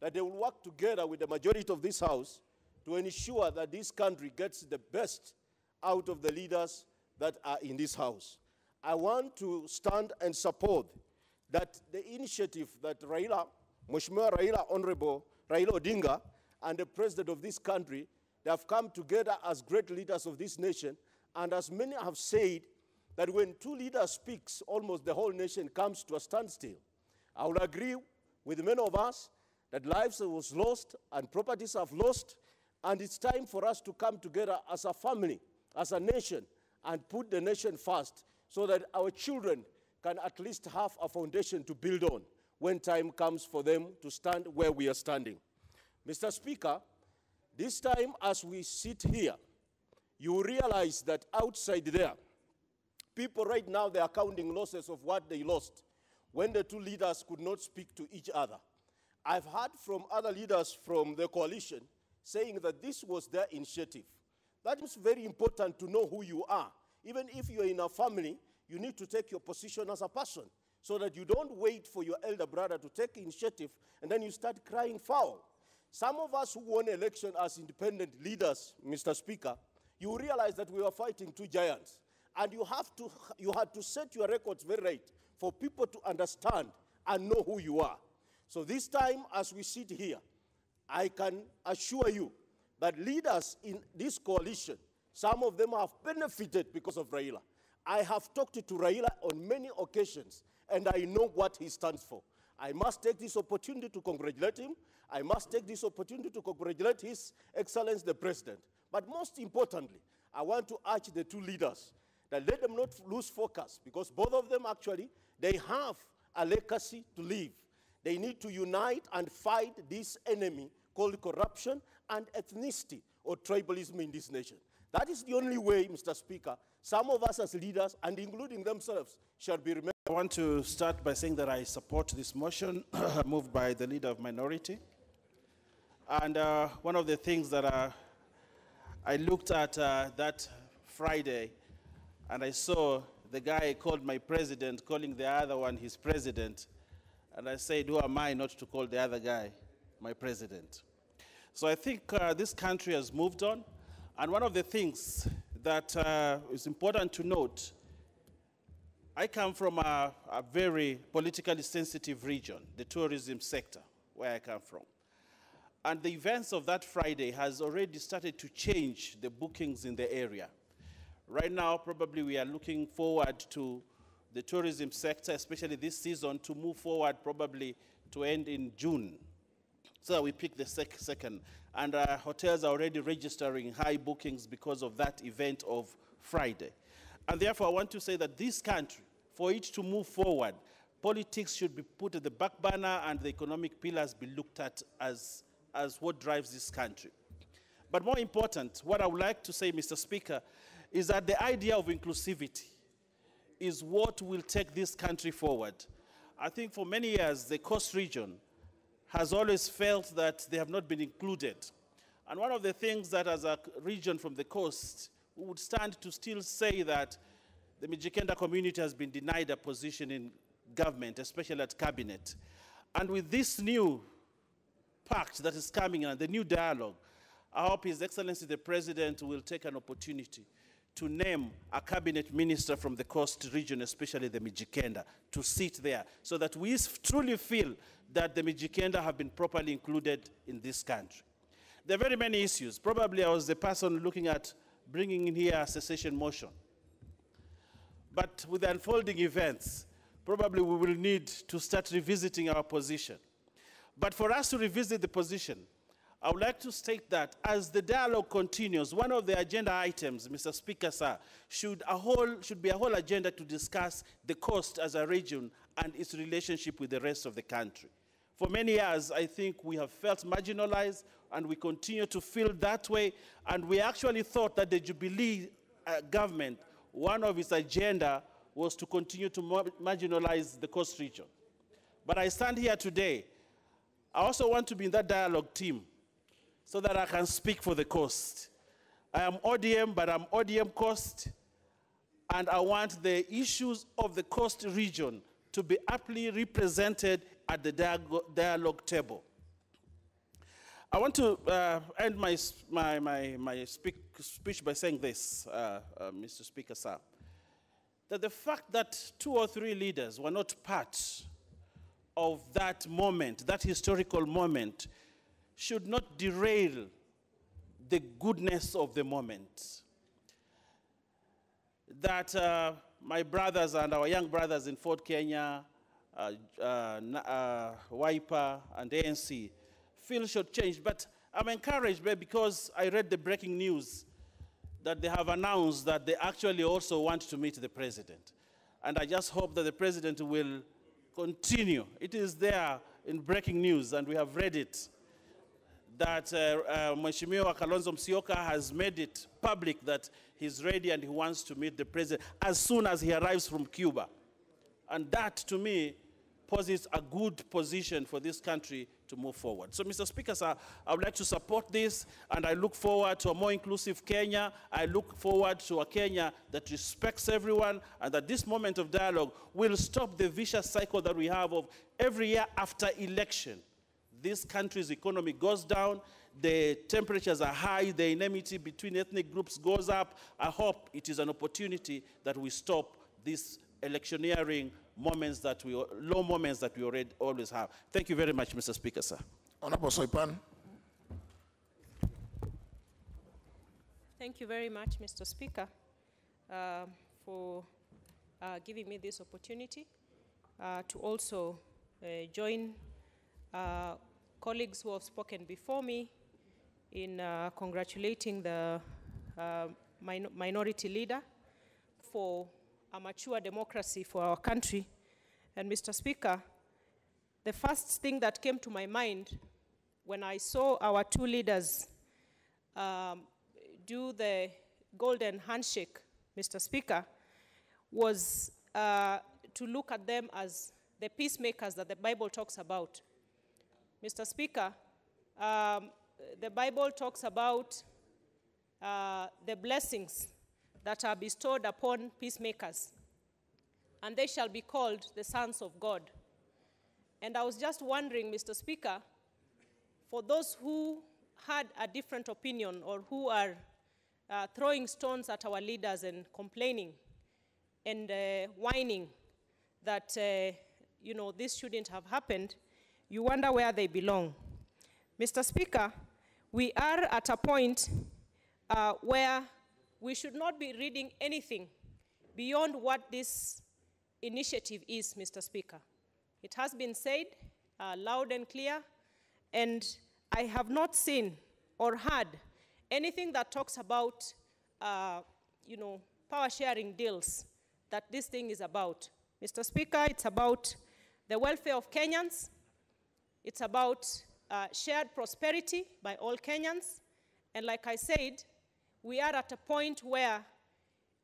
that they will work together with the majority of this House to ensure that this country gets the best out of the leaders that are in this House. I want to stand and support that the initiative that Mheshimiwa Raila, Honorable Raila Odinga, and the president of this country, they have come together as great leaders of this nation, and as many have said, that when 2 leaders speak, almost the whole nation comes to a standstill. I will agree with many of us that lives was lost and properties have lost, and it's time for us to come together as a family, as a nation, and put the nation first so that our children can at least have a foundation to build on when time comes for them to stand where we are standing. Mr. Speaker, this time as we sit here, you realize that outside there, people right now, they are counting losses of what they lost when the 2 leaders could not speak to each other. I've heard from other leaders from the coalition saying that this was their initiative. That is very important to know who you are. Even if you're in a family, you need to take your position as a person so that you don't wait for your elder brother to take initiative and then you start crying foul. Some of us who won election as independent leaders, Mr. Speaker, you realize that we were fighting 2 giants. And you had to set your records very right for people to understand and know who you are. So this time, as we sit here, I can assure you that leaders in this coalition, some of them have benefited because of Raila. I have talked to Raila on many occasions, and I know what he stands for. I must take this opportunity to congratulate him. I must take this opportunity to congratulate His Excellency the President. But most importantly, I want to urge the 2 leaders that let them not lose focus, because both of them actually, they have a legacy to leave. They need to unite and fight this enemy called corruption and ethnicity or tribalism in this nation. That is the only way, Mr. Speaker, some of us as leaders, and including themselves, shall be remembered. I want to start by saying that I support this motion moved by the leader of minority. And one of the things that I looked at that Friday, and I saw the guy called my president calling the other one his president. And I said, who am I not to call the other guy my president? So I think this country has moved on. And one of the things that is important to note, I come from a very politically sensitive region, the tourism sector, where I come from. And the events of that Friday has already started to change the bookings in the area. Right now, probably we are looking forward to the tourism sector, especially this season, to move forward probably to end in June. So we pick the second. And hotels are already registering high bookings because of that event of Friday. And therefore, I want to say that this country, for it to move forward, politics should be put at the back burner and the economic pillars be looked at as what drives this country. But more important, what I would like to say, Mr. Speaker, is that the idea of inclusivity is what will take this country forward. I think for many years, the Coast region has always felt that they have not been included. And one of the things that as a region from the coast, we would stand to still say that the Mijikenda community has been denied a position in government, especially at cabinet. And with this new pact that is coming and the new dialogue, I hope His Excellency the President will take an opportunity to name a cabinet minister from the coast region, especially the Mijikenda, to sit there so that we truly feel that the Mijikenda have been properly included in this country. There are very many issues. Probably I was the person looking at bringing in here a cessation motion. But with the unfolding events, probably we will need to start revisiting our position. But for us to revisit the position, I would like to state that as the dialogue continues, one of the agenda items, Mr. Speaker, sir, should be a whole agenda to discuss the coast as a region and its relationship with the rest of the country. For many years, I think we have felt marginalized, and we continue to feel that way, and we actually thought that the Jubilee government, one of its agenda was to continue to marginalize the coast region. But I stand here today, I also want to be in that dialogue team so that I can speak for the coast. I am ODM, but I'm ODM coast, and I want the issues of the coast region to be aptly represented at the dialogue table. I want to end my speech by saying this, Mr. Speaker, sir, that the fact that 2 or 3 leaders were not part of that moment, that historical moment, should not derail the goodness of the moment. That my brothers and our young brothers in Fort Kenya, Wiper and ANC feel shortchanged, but I'm encouraged because I read the breaking news that they have announced that they actually also want to meet the president. And I just hope that the president will continue. It is there in breaking news, and we have read it, that Mheshimiwa Kalonzo Musyoka has made it public that he's ready and he wants to meet the president as soon as he arrives from Cuba. And that, to me, poses a good position for this country to move forward. So, Mr. Speaker, sir, I would like to support this, and I look forward to a more inclusive Kenya. I look forward to a Kenya that respects everyone, and that this moment of dialogue will stop the vicious cycle that we have of every year after election. This country's economy goes down, the temperatures are high, the enmity between ethnic groups goes up. I hope it is an opportunity that we stop these electioneering moments low moments that we always have. Thank you very much, Mr. Speaker, sir. Honorable Soipan. Thank you very much, Mr. Speaker, for giving me this opportunity to also join colleagues who have spoken before me in congratulating the minority leader for a mature democracy for our country. And Mr. Speaker, the first thing that came to my mind when I saw our 2 leaders do the golden handshake, Mr. Speaker, was to look at them as the peacemakers that the Bible talks about. Mr. Speaker, the Bible talks about the blessings that are bestowed upon peacemakers, and they shall be called the sons of God. And I was just wondering, Mr. Speaker, for those who had a different opinion or who are throwing stones at our leaders and complaining, and whining that, you know, this shouldn't have happened, you wonder where they belong. Mr. Speaker, we are at a point where we should not be reading anything beyond what this initiative is, Mr. Speaker. It has been said loud and clear, and I have not seen or heard anything that talks about, you know, power-sharing deals that this thing is about. Mr. Speaker, it's about the welfare of Kenyans. It's about shared prosperity by all Kenyans. And like I said, we are at a point where,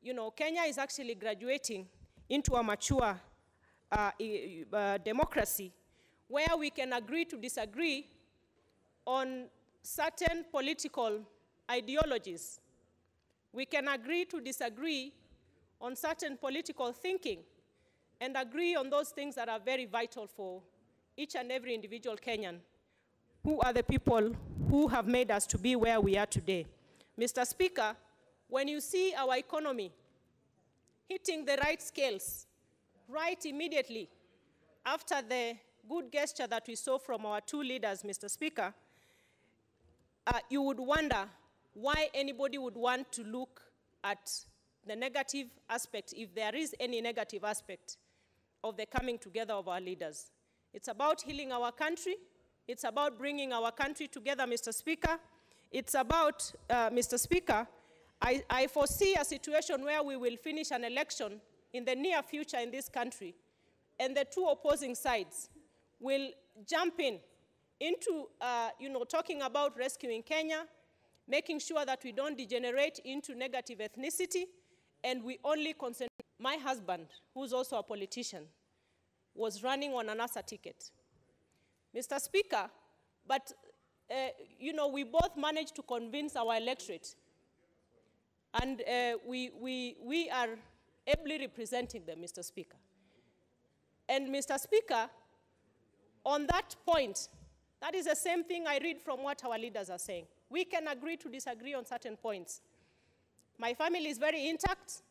you know, Kenya is actually graduating into a mature democracy where we can agree to disagree on certain political ideologies. We can agree to disagree on certain political thinking and agree on those things that are very vital for each and every individual Kenyan, who are the people who have made us to be where we are today. Mr. Speaker, when you see our economy hitting the right scales right immediately after the good gesture that we saw from our two leaders, Mr. Speaker, you would wonder why anybody would want to look at the negative aspect, if there is any negative aspect of the coming together of our leaders. It's about healing our country. It's about bringing our country together, Mr. Speaker. It's about, Mr. Speaker, I foresee a situation where we will finish an election in the near future in this country, and the two opposing sides will jump into you know, talking about rescuing Kenya, making sure that we don't degenerate into negative ethnicity, and we only concentrate. My husband, who's also a politician, was running on an NASA ticket. Mr. Speaker, but you know, we both managed to convince our electorate, and we are ably representing them, Mr. Speaker. And Mr. Speaker, on that point, that is the same thing I read from what our leaders are saying. We can agree to disagree on certain points. My family is very intact,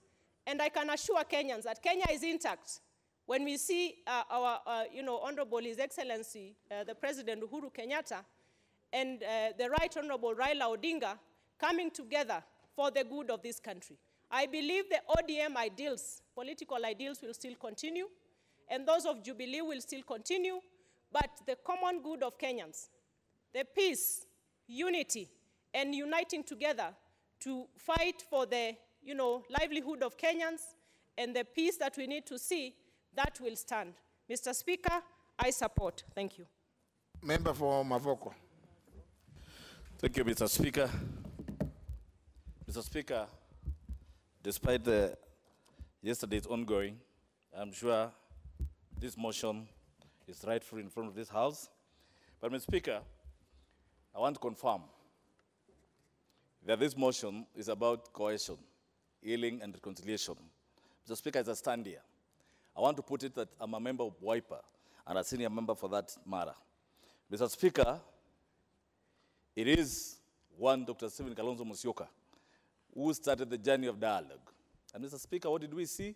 and I can assure Kenyans that Kenya is intact when we see our, you know, Honorable His Excellency, the President Uhuru Kenyatta, and the Right Honorable Raila Odinga coming together for the good of this country. I believe the ODM ideals, political ideals, will still continue, and those of Jubilee will still continue, but the common good of Kenyans, the peace, unity, and uniting together to fight for the, you know, livelihood of Kenyans and the peace that we need to see, that will stand. Mr. Speaker, I support. Thank you. Member for Mavoko. Thank you, Mr. Speaker. Mr. Speaker, despite yesterday's ongoing, I'm sure this motion is rightful in front of this House. But, Mr. Speaker, I want to confirm that this motion is about cohesion, healing, and reconciliation. Mr. Speaker, as I stand here, I want to put it that I'm a member of WIPA and a senior member for that matter. Mr. Speaker, it is one Dr. Stephen Kalonzo Musyoka who started the journey of dialogue. And Mr. Speaker, what did we see?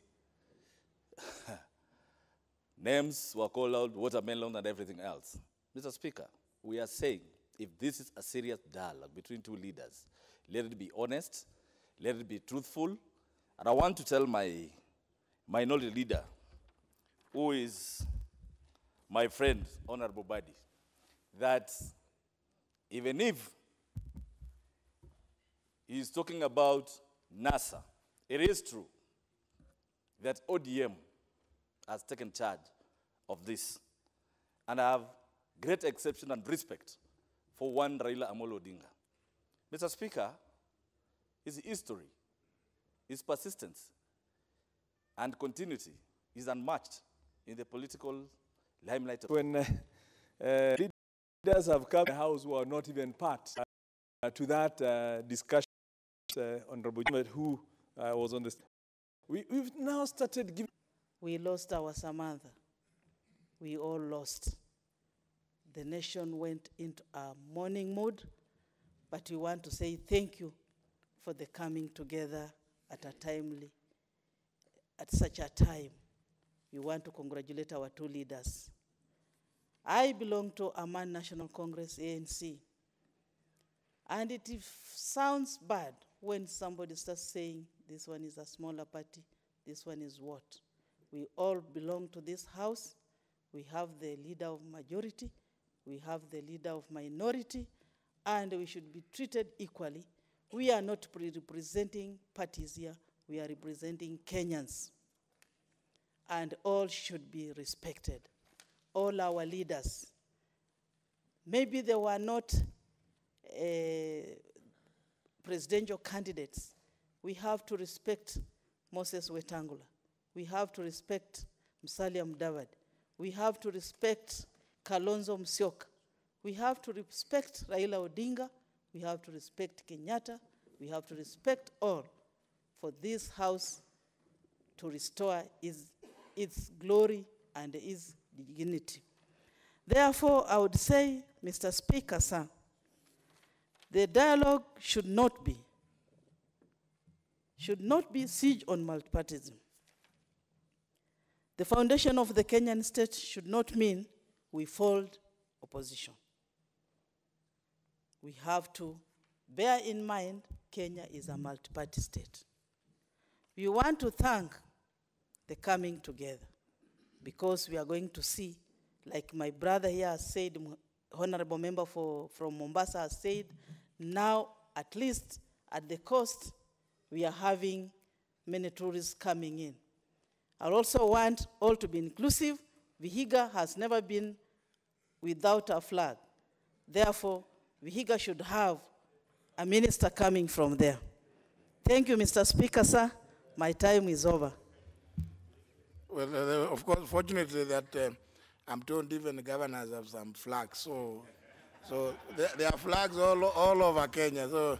Names were called out, watermelon and everything else. Mr. Speaker, we are saying if this is a serious dialogue between two leaders, let it be honest, let it be truthful. And I want to tell my minority leader, who is my friend, Honorable Badi, that even if he's talking about NASA, it is true that ODM has taken charge of this. And I have great exception and respect for one Raila Amolo Odinga. Mr. Speaker, his history, his persistence, and continuity is unmatched in the political limelight. When leaders have come to the House who are not even part to that discussion, Honorable who was on this, we've now started giving. We lost our Samantha. We all lost. The nation went into a mourning mood, but we want to say thank you for the coming together at a timely at such a time, we want to congratulate our two leaders. I belong to Aman National Congress, ANC. And it sounds bad when somebody starts saying, this one is a smaller party, this one is what? We all belong to this house. We have the leader of majority, we have the leader of minority, and we should be treated equally. We are not representing parties here, we are representing Kenyans. And all should be respected. All our leaders. Maybe they were not presidential candidates. We have to respect Moses Wetangula. We have to respect Musalia Mudavadi. We have to respect Kalonzo Musyoka. We have to respect Raila Odinga. We have to respect Kenyatta. We have to respect all for this house to restore its glory and its dignity. Therefore, I would say, Mr. Speaker, sir, the dialogue should not be siege on multipartyism. The foundation of the Kenyan state should not mean we fold opposition. We have to bear in mind Kenya is a multi-party state. We want to thank the coming together because we are going to see, like my brother here has said, honorable member from Mombasa has said, now at least at the coast, we are having many tourists coming in. I also want all to be inclusive. Vihiga has never been without a flag. Therefore, Vihiga should have a minister coming from there. Thank you, Mr. Speaker, sir. My time is over. Well, of course, fortunately that I'm told even the governors have some flags. So there are flags all over Kenya. So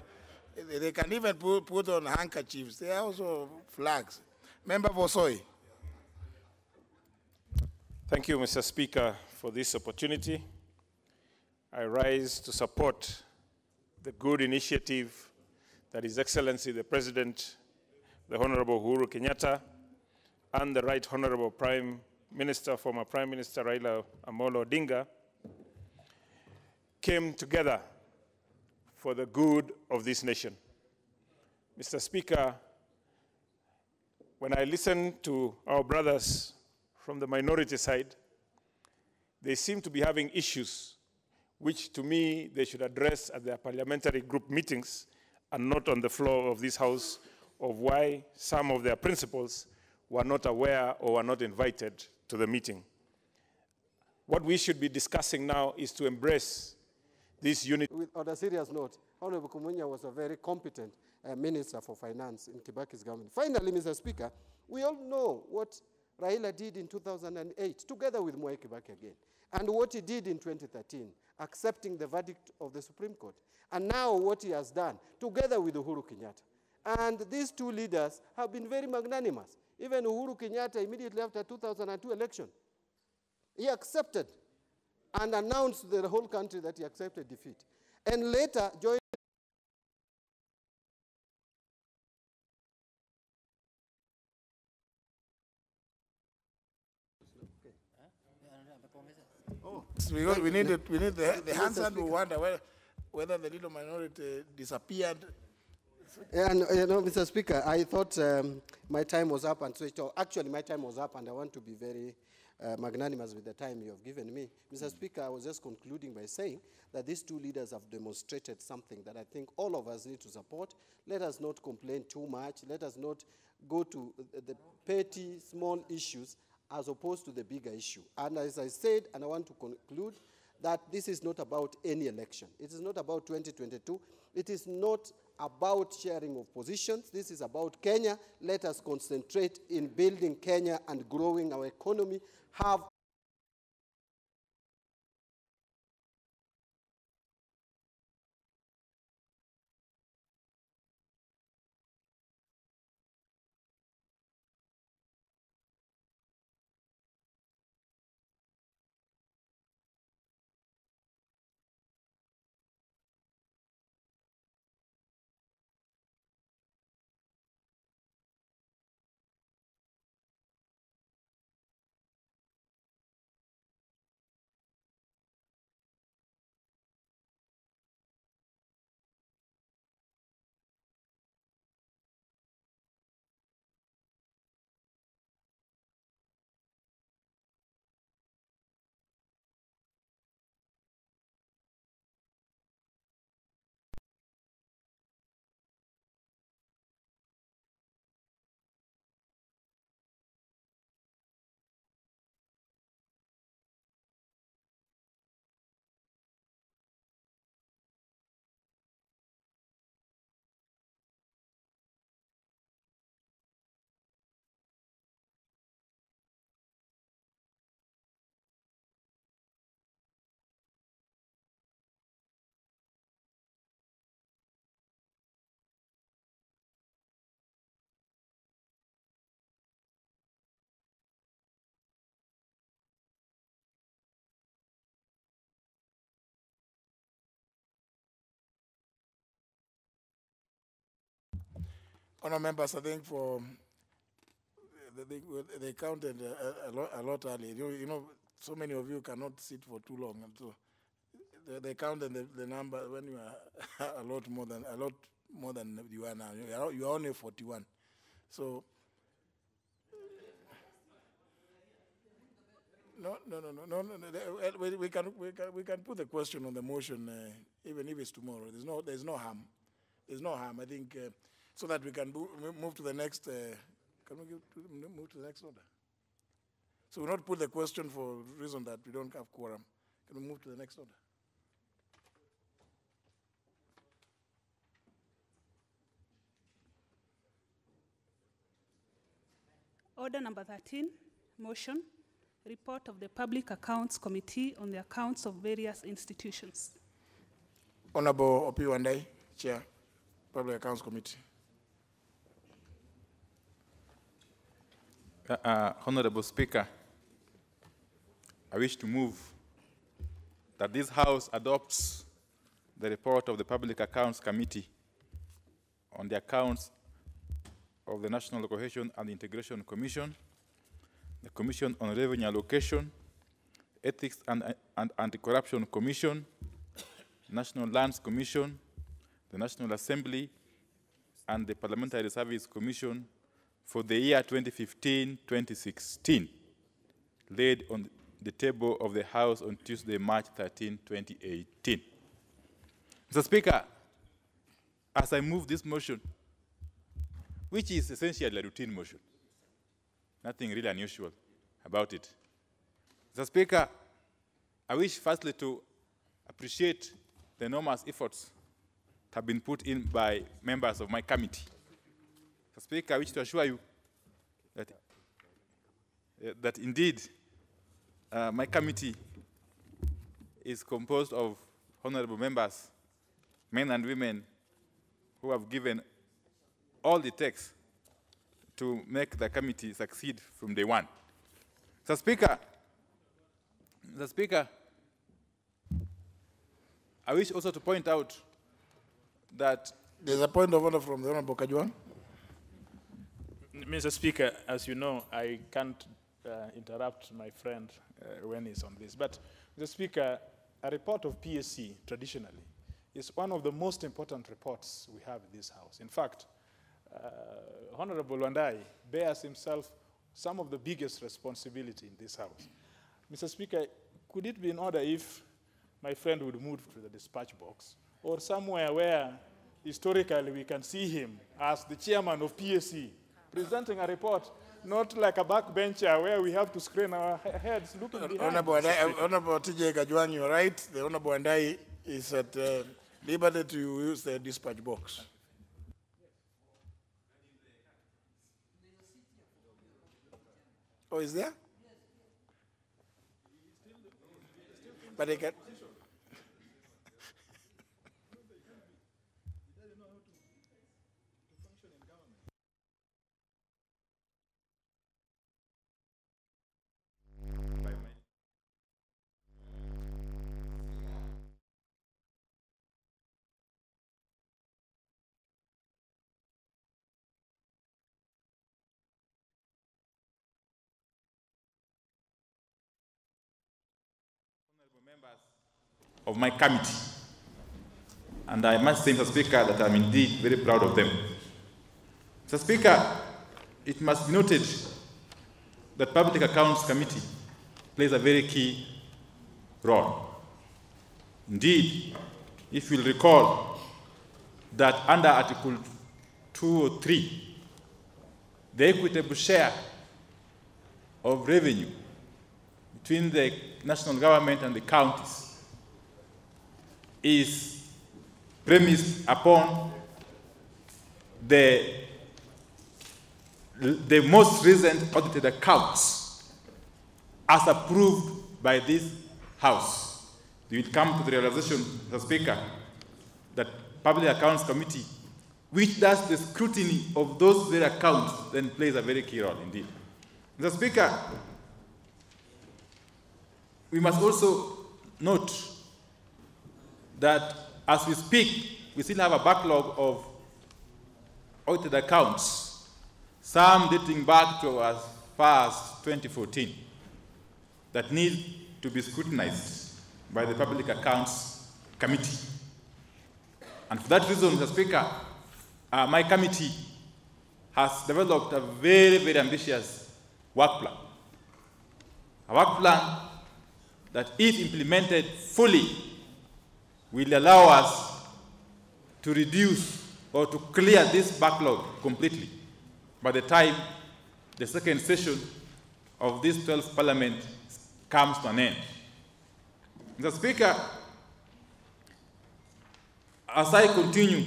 they can even put on handkerchiefs. They are also flags. Member for Soy. Thank you, Mr. Speaker, for this opportunity. I rise to support the good initiative that His Excellency the President, the Honorable Uhuru Kenyatta, and the Right Honorable Prime Minister, former Prime Minister Raila Amolo Odinga, came together for the good of this nation. Mr. Speaker, when I listen to our brothers from the minority side, they seem to be having issues which to me they should address at their parliamentary group meetings and not on the floor of this house, of why some of their principals were not aware or were not invited to the meeting. What we should be discussing now is to embrace this unity. On a serious note, Honorable Kumunya was a very competent Minister for Finance in Kibaki's government. Finally, Mr. Speaker, we all know what Raila did in 2008, together with Mwai Kibaki again, and what he did in 2013, accepting the verdict of the Supreme Court, and now what he has done, together with Uhuru Kenyatta. And these two leaders have been very magnanimous. Even Uhuru Kenyatta, immediately after 2002 election, he accepted and announced to the whole country that he accepted defeat. And later joined because we need the answer to wonder whether the little minority disappeared. And Mr. Speaker, I thought my time was up and switched off. Actually, my time was up, and I want to be very magnanimous with the time you have given me. Mr. Speaker, I was just concluding by saying that these two leaders have demonstrated something that I think all of us need to support. Let us not complain too much. Let us not go to the petty, small issues as opposed to the bigger issue. And as I said, and I want to conclude, that this is not about any election. It is not about 2022. It is not about sharing of positions. This is about Kenya. Let us concentrate in building Kenya and growing our economy. Have Honourable members, I think for they counted a lot early. You know, so many of you cannot sit for too long, and so they counted the number when you are a lot more than you are now. You are only 41. So no. We can put the question on the motion even if it's tomorrow. There's no harm. There's no harm. I think so that we can move to the next. Can we move to the next order? So we'll not put the question for reason that we don't have quorum. Can we move to the next order? Order number 13, motion, report of the Public Accounts Committee on the accounts of various institutions. Honorable Opi Wandai, Chair, Public Accounts Committee. Honorable Speaker, I wish to move that this House adopts the report of the Public Accounts Committee on the accounts of the National Cohesion and Integration Commission, the Commission on Revenue Allocation, Ethics and Anti-Corruption Commission, National Lands Commission, the National Assembly, and the Parliamentary Service Commission for the year 2015-2016, laid on the table of the House on Tuesday, March 13, 2018. Mr. Speaker, as I move this motion, which is essentially a routine motion, nothing really unusual about it. Mr. Speaker, I wish firstly to appreciate the enormous efforts that have been put in by members of my committee. Mr. Speaker, I wish to assure you that indeed my committee is composed of honorable members, men and women, who have given all it takes to make the committee succeed from day one. Mr. Speaker, I wish also to point out that there's a point of order from the Honorable Kajwang. Mr. Speaker, as you know, I can't interrupt my friend when he's on this. But, Mr. Speaker, a report of PSC, traditionally, is one of the most important reports we have in this House. In fact, Honorable Wandai bears himself some of the biggest responsibility in this House. Mr. Speaker, could it be in order if my friend would move to the dispatch box, or somewhere where historically we can see him as the chairman of PSC, presenting a report, not like a backbencher where we have to screen our heads looking behind. Honorable TJ Kajwang, you're right. The Honorable Wandai is at liberty to use the dispatch box. Oh, is there? But they can. of my committee. And I must say, Mr. Speaker, that I'm indeed very proud of them. Mr. Speaker, it must be noted that Public Accounts Committee plays a very key role. Indeed, if you'll recall that under Article 203, the equitable share of revenue between the national government and the counties is premised upon the most recent audited accounts as approved by this House. You will come to the realization, Mr. Speaker, that Public Accounts Committee, which does the scrutiny of those very accounts, then plays a very key role indeed. Mr. Speaker, we must also note that as we speak, we still have a backlog of audited accounts, some dating back to as far as 2014, that need to be scrutinized by the Public Accounts Committee. And for that reason, Mr. Speaker, my committee has developed a very, very ambitious work plan. A work plan that, if implemented fully, will allow us to reduce or to clear this backlog completely by the time the second session of this 12th Parliament comes to an end. Mr. Speaker, as I continue,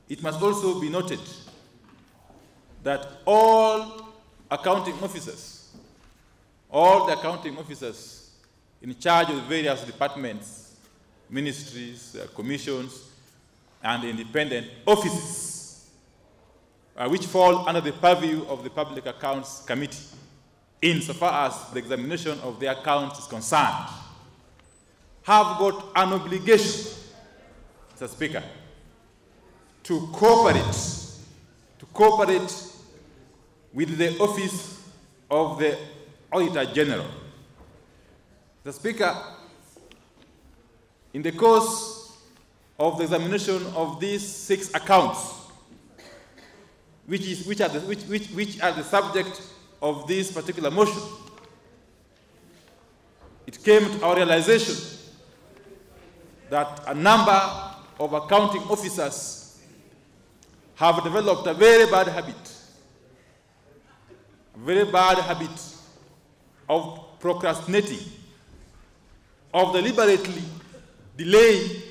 it must also be noted that all the accounting officers in charge of various departments, ministries, commissions, and independent offices, which fall under the purview of the Public Accounts Committee, insofar as the examination of their accounts is concerned, have got an obligation, Mr. Speaker, to cooperate with the Office of the Auditor General. Mr. Speaker, in the course of the examination of these 6 accounts, which are the subject of this particular motion, it came to our realization that a number of accounting officers have developed a very bad habit of procrastinating, of deliberately delaying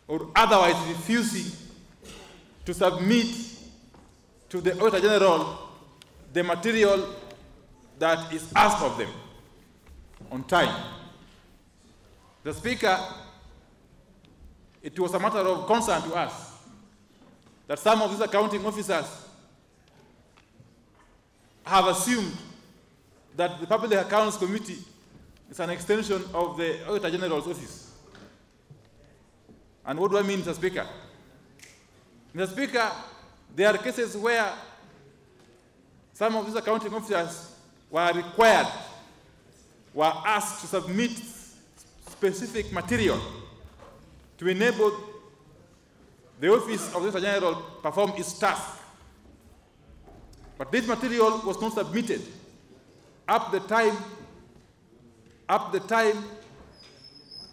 or otherwise refusing to submit to the Auditor General the material that is asked of them on time. The Speaker, it was a matter of concern to us that some of these accounting officers have assumed that the Public Accounts Committee is an extension of the Auditor General's office. And what do I mean, Mr. Speaker? Mr. Speaker, there are cases where some of these accounting officers were asked to submit specific material to enable the Office of the Auditor General perform its task. But this material was not submitted up the time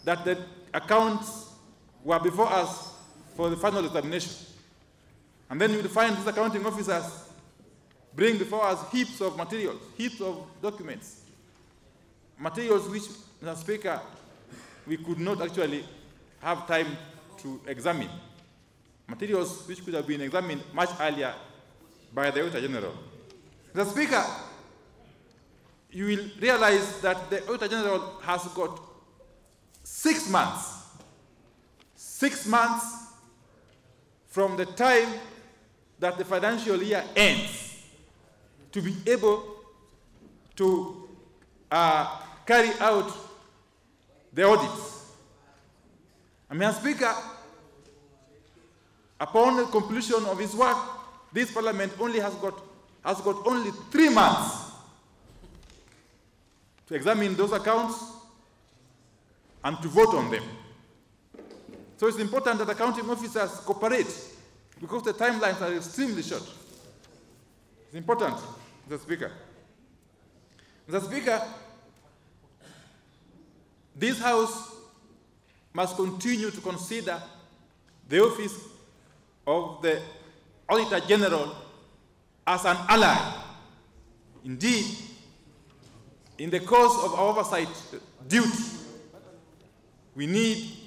that the accounts were before us for the final examination. And then you will find these accounting officers bring before us heaps of materials, heaps of documents, materials which, Mr. Speaker, we could not actually have time to examine, materials which could have been examined much earlier by the Auditor General. Mr. Speaker, you will realize that the Auditor General has got 6 months from the time that the financial year ends to be able to carry out the audits. And Mr. Speaker, upon the completion of his work, this Parliament has got only 3 months to examine those accounts and to vote on them. So it's important that accounting officers cooperate because the timelines are extremely short. It's important, Mr. Speaker. Mr. Speaker, this House must continue to consider the Office of the Auditor General as an ally. Indeed, in the course of our oversight duty, we need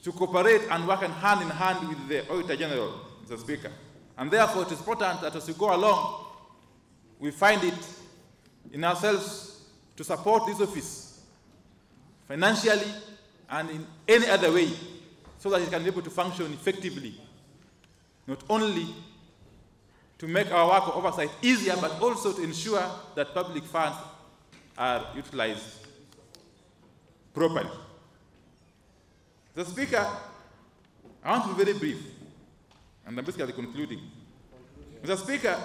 to cooperate and work hand in hand with the Auditor General, Mr. Speaker. And therefore, it is important that as we go along, we find it in ourselves to support this office financially and in any other way so that it can be able to function effectively, not only to make our work of oversight easier, but also to ensure that public funds are utilized properly. Mr. Speaker, I want to be very brief, and I'm basically concluding. Mr. Speaker,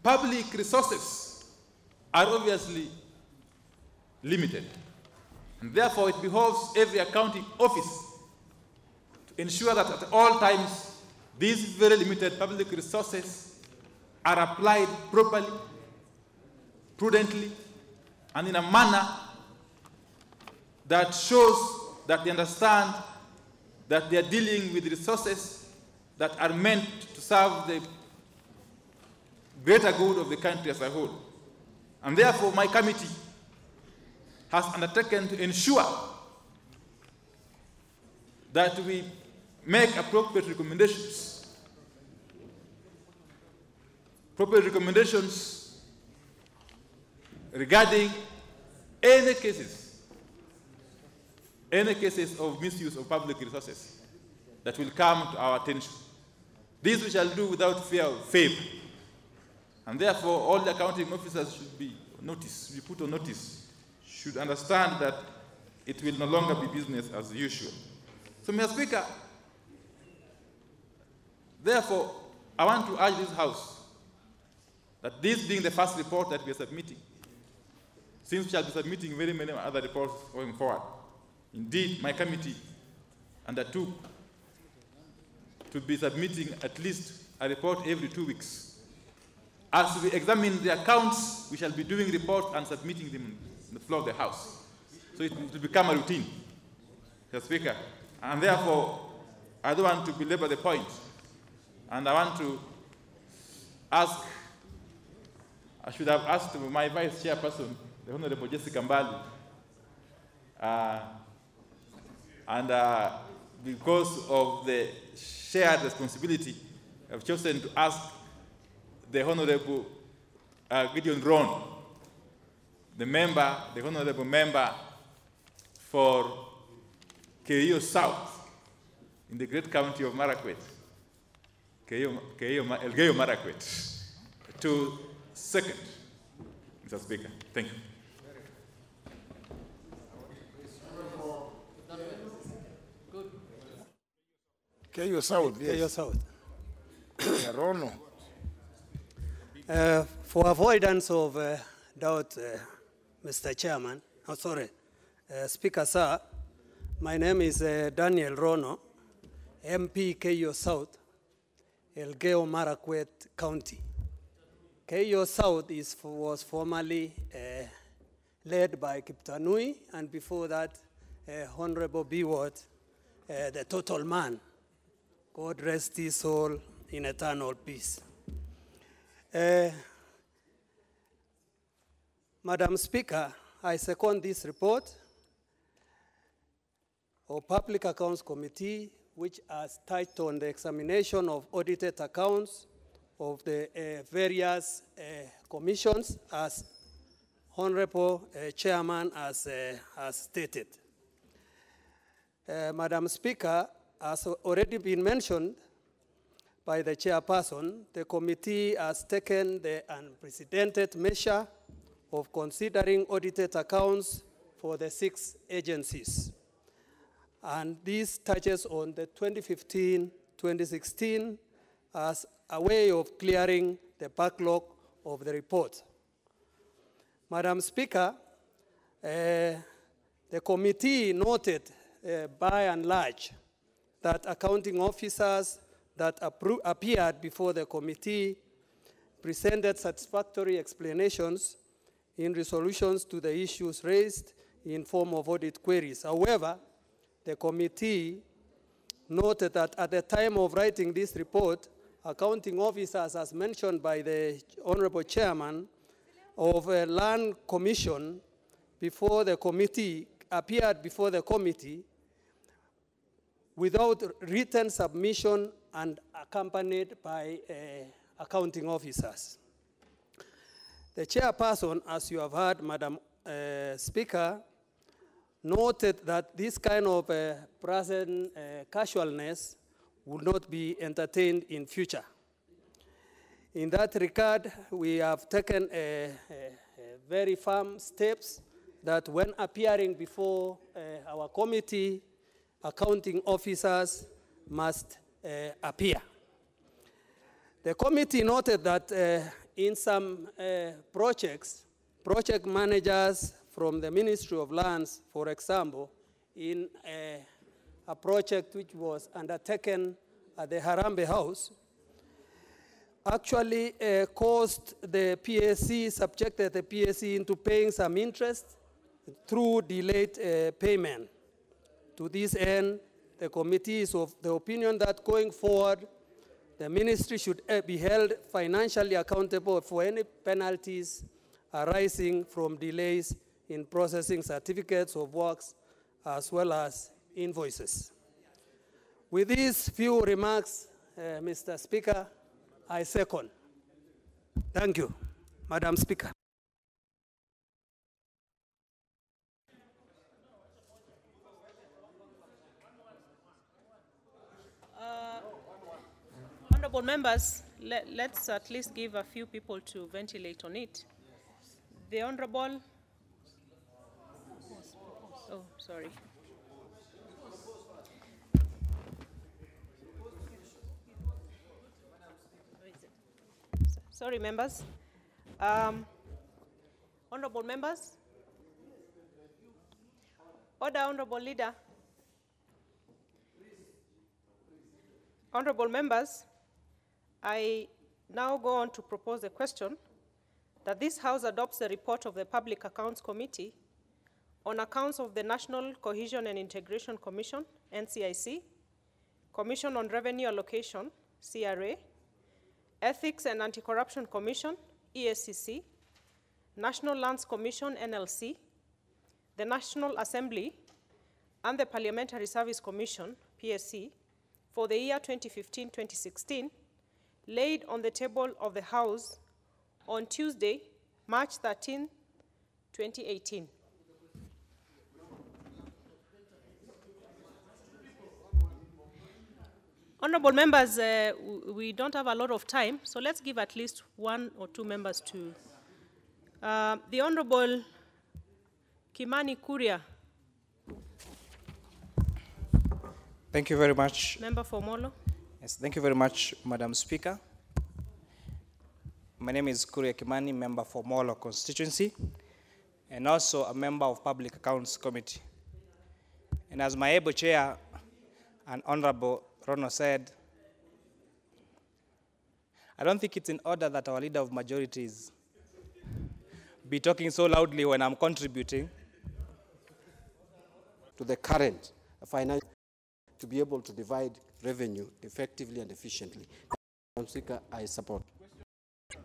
public resources are obviously limited. And therefore, it behoves every accounting office to ensure that at all times, these very limited public resources are applied properly, prudently, and in a manner that shows that they understand that they are dealing with resources that are meant to serve the greater good of the country as a whole. And therefore, my committee has undertaken to ensure that we make appropriate recommendations. Appropriate recommendations regarding any cases of misuse of public resources that will come to our attention. This we shall do without fear of fame. And therefore, all the accounting officers should be put on notice, should understand that it will no longer be business as usual. So, Mr. Speaker, therefore, I want to urge this House that this being the first report that we are submitting, since we shall be submitting very many other reports going forward, indeed, my committee undertook to be submitting at least a report every 2 weeks. As we examine the accounts, we shall be doing reports and submitting them on the floor of the House. So it will become a routine, Mr. Speaker. And therefore, I don't want to belabor the point. And I want to ask, I should have asked my vice chairperson, the Honorable Jessica Mbali, because of the shared responsibility, I've chosen to ask the Honorable Gideon Ron, the Honorable Member for Keio South in the great county of Marakwet, Elgeyo Marakwet, to second, Mr. Speaker. Thank you. Keio South, yes. Keio South. Rono. For avoidance of doubt, Mr. Chairman, Speaker, sir, my name is Daniel Rono, MP Keio South, Elgeyo Marakwet County. Keio South was formerly led by Kiptanui, and before that, Honorable Biwott, the total man. God rest his soul in eternal peace. Madam Speaker, I second this report of Public Accounts Committee, which has touched on the examination of audited accounts of the various commissions, as Honorable Chairman has stated. Madam Speaker, as already been mentioned by the chairperson, the committee has taken the unprecedented measure of considering audited accounts for the 6 agencies. And this touches on the 2015-2016 as a way of clearing the backlog of the report. Madam Speaker, the committee noted by and large that accounting officers that appeared before the committee presented satisfactory explanations in resolutions to the issues raised in form of audit queries. However, the committee noted that at the time of writing this report, accounting officers, as mentioned by the Honorable Chairman of a Land Commission before the committee, appeared before the committee without written submission and accompanied by accounting officers. The chairperson, as you have heard, Madam Speaker, noted that this kind of present casualness would not be entertained in future. In that regard, we have taken very firm steps that when appearing before our committee, accounting officers must appear. The committee noted that in some projects, project managers from the Ministry of Lands, for example, in a project which was undertaken at the Harambee House, actually caused the PSC, subjected the PSC into paying some interest through delayed payment. To this end, the committee is of the opinion that going forward, the ministry should be held financially accountable for any penalties arising from delays in processing certificates of works as well as invoices. With these few remarks, Mr. Speaker, I second. Thank you, Madam Speaker. Honorable members, let's at least give a few people to ventilate on it. The Honorable, oh, sorry. Sorry, members. Honorable members. Order, Honorable Leader. Honorable members, I now go on to propose a question that this House adopts the report of the Public Accounts Committee on accounts of the National Cohesion and Integration Commission, NCIC, Commission on Revenue Allocation, CRA, Ethics and Anti-Corruption Commission, ESCC, National Lands Commission, NLC, the National Assembly, and the Parliamentary Service Commission, PSC, for the year 2015-2016, laid on the table of the House on Tuesday, March 13, 2018. Honorable members, we don't have a lot of time, so let's give at least one or two members to. The Honorable Kimani Kuria. Thank you very much. Member for Molo. Yes, thank you very much, Madam Speaker. My name is Kuria Kimani, member for Molo constituency, and also a member of Public Accounts Committee. And as my able chair and Honorable Rono said, I don't think it's in order that our leader of majorities be talking so loudly when I'm contributing to the current financial to be able to divide revenue effectively and efficiently. Madam Speaker, I support.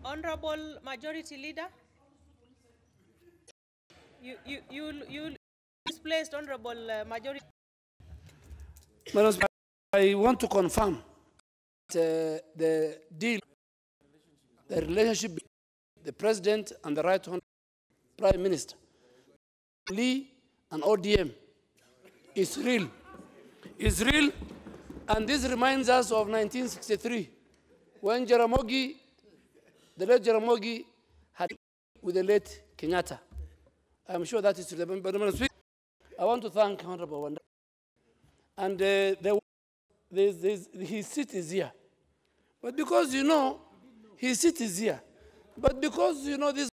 Honorable Majority Leader, you displaced Honorable Majority. Madam Speaker, I want to confirm the deal, the relationship between the President and the Right Honorable Prime Minister, Lee and ODM, is real. It's real, and this reminds us of 1963, when Jaramogi, the late Jaramogi, had with the late Kenyatta. I'm sure that is Madam Speaker. I want to thank Honorable Wanda. And his seat is here. But because, you know, his seat is here. But because, you know, this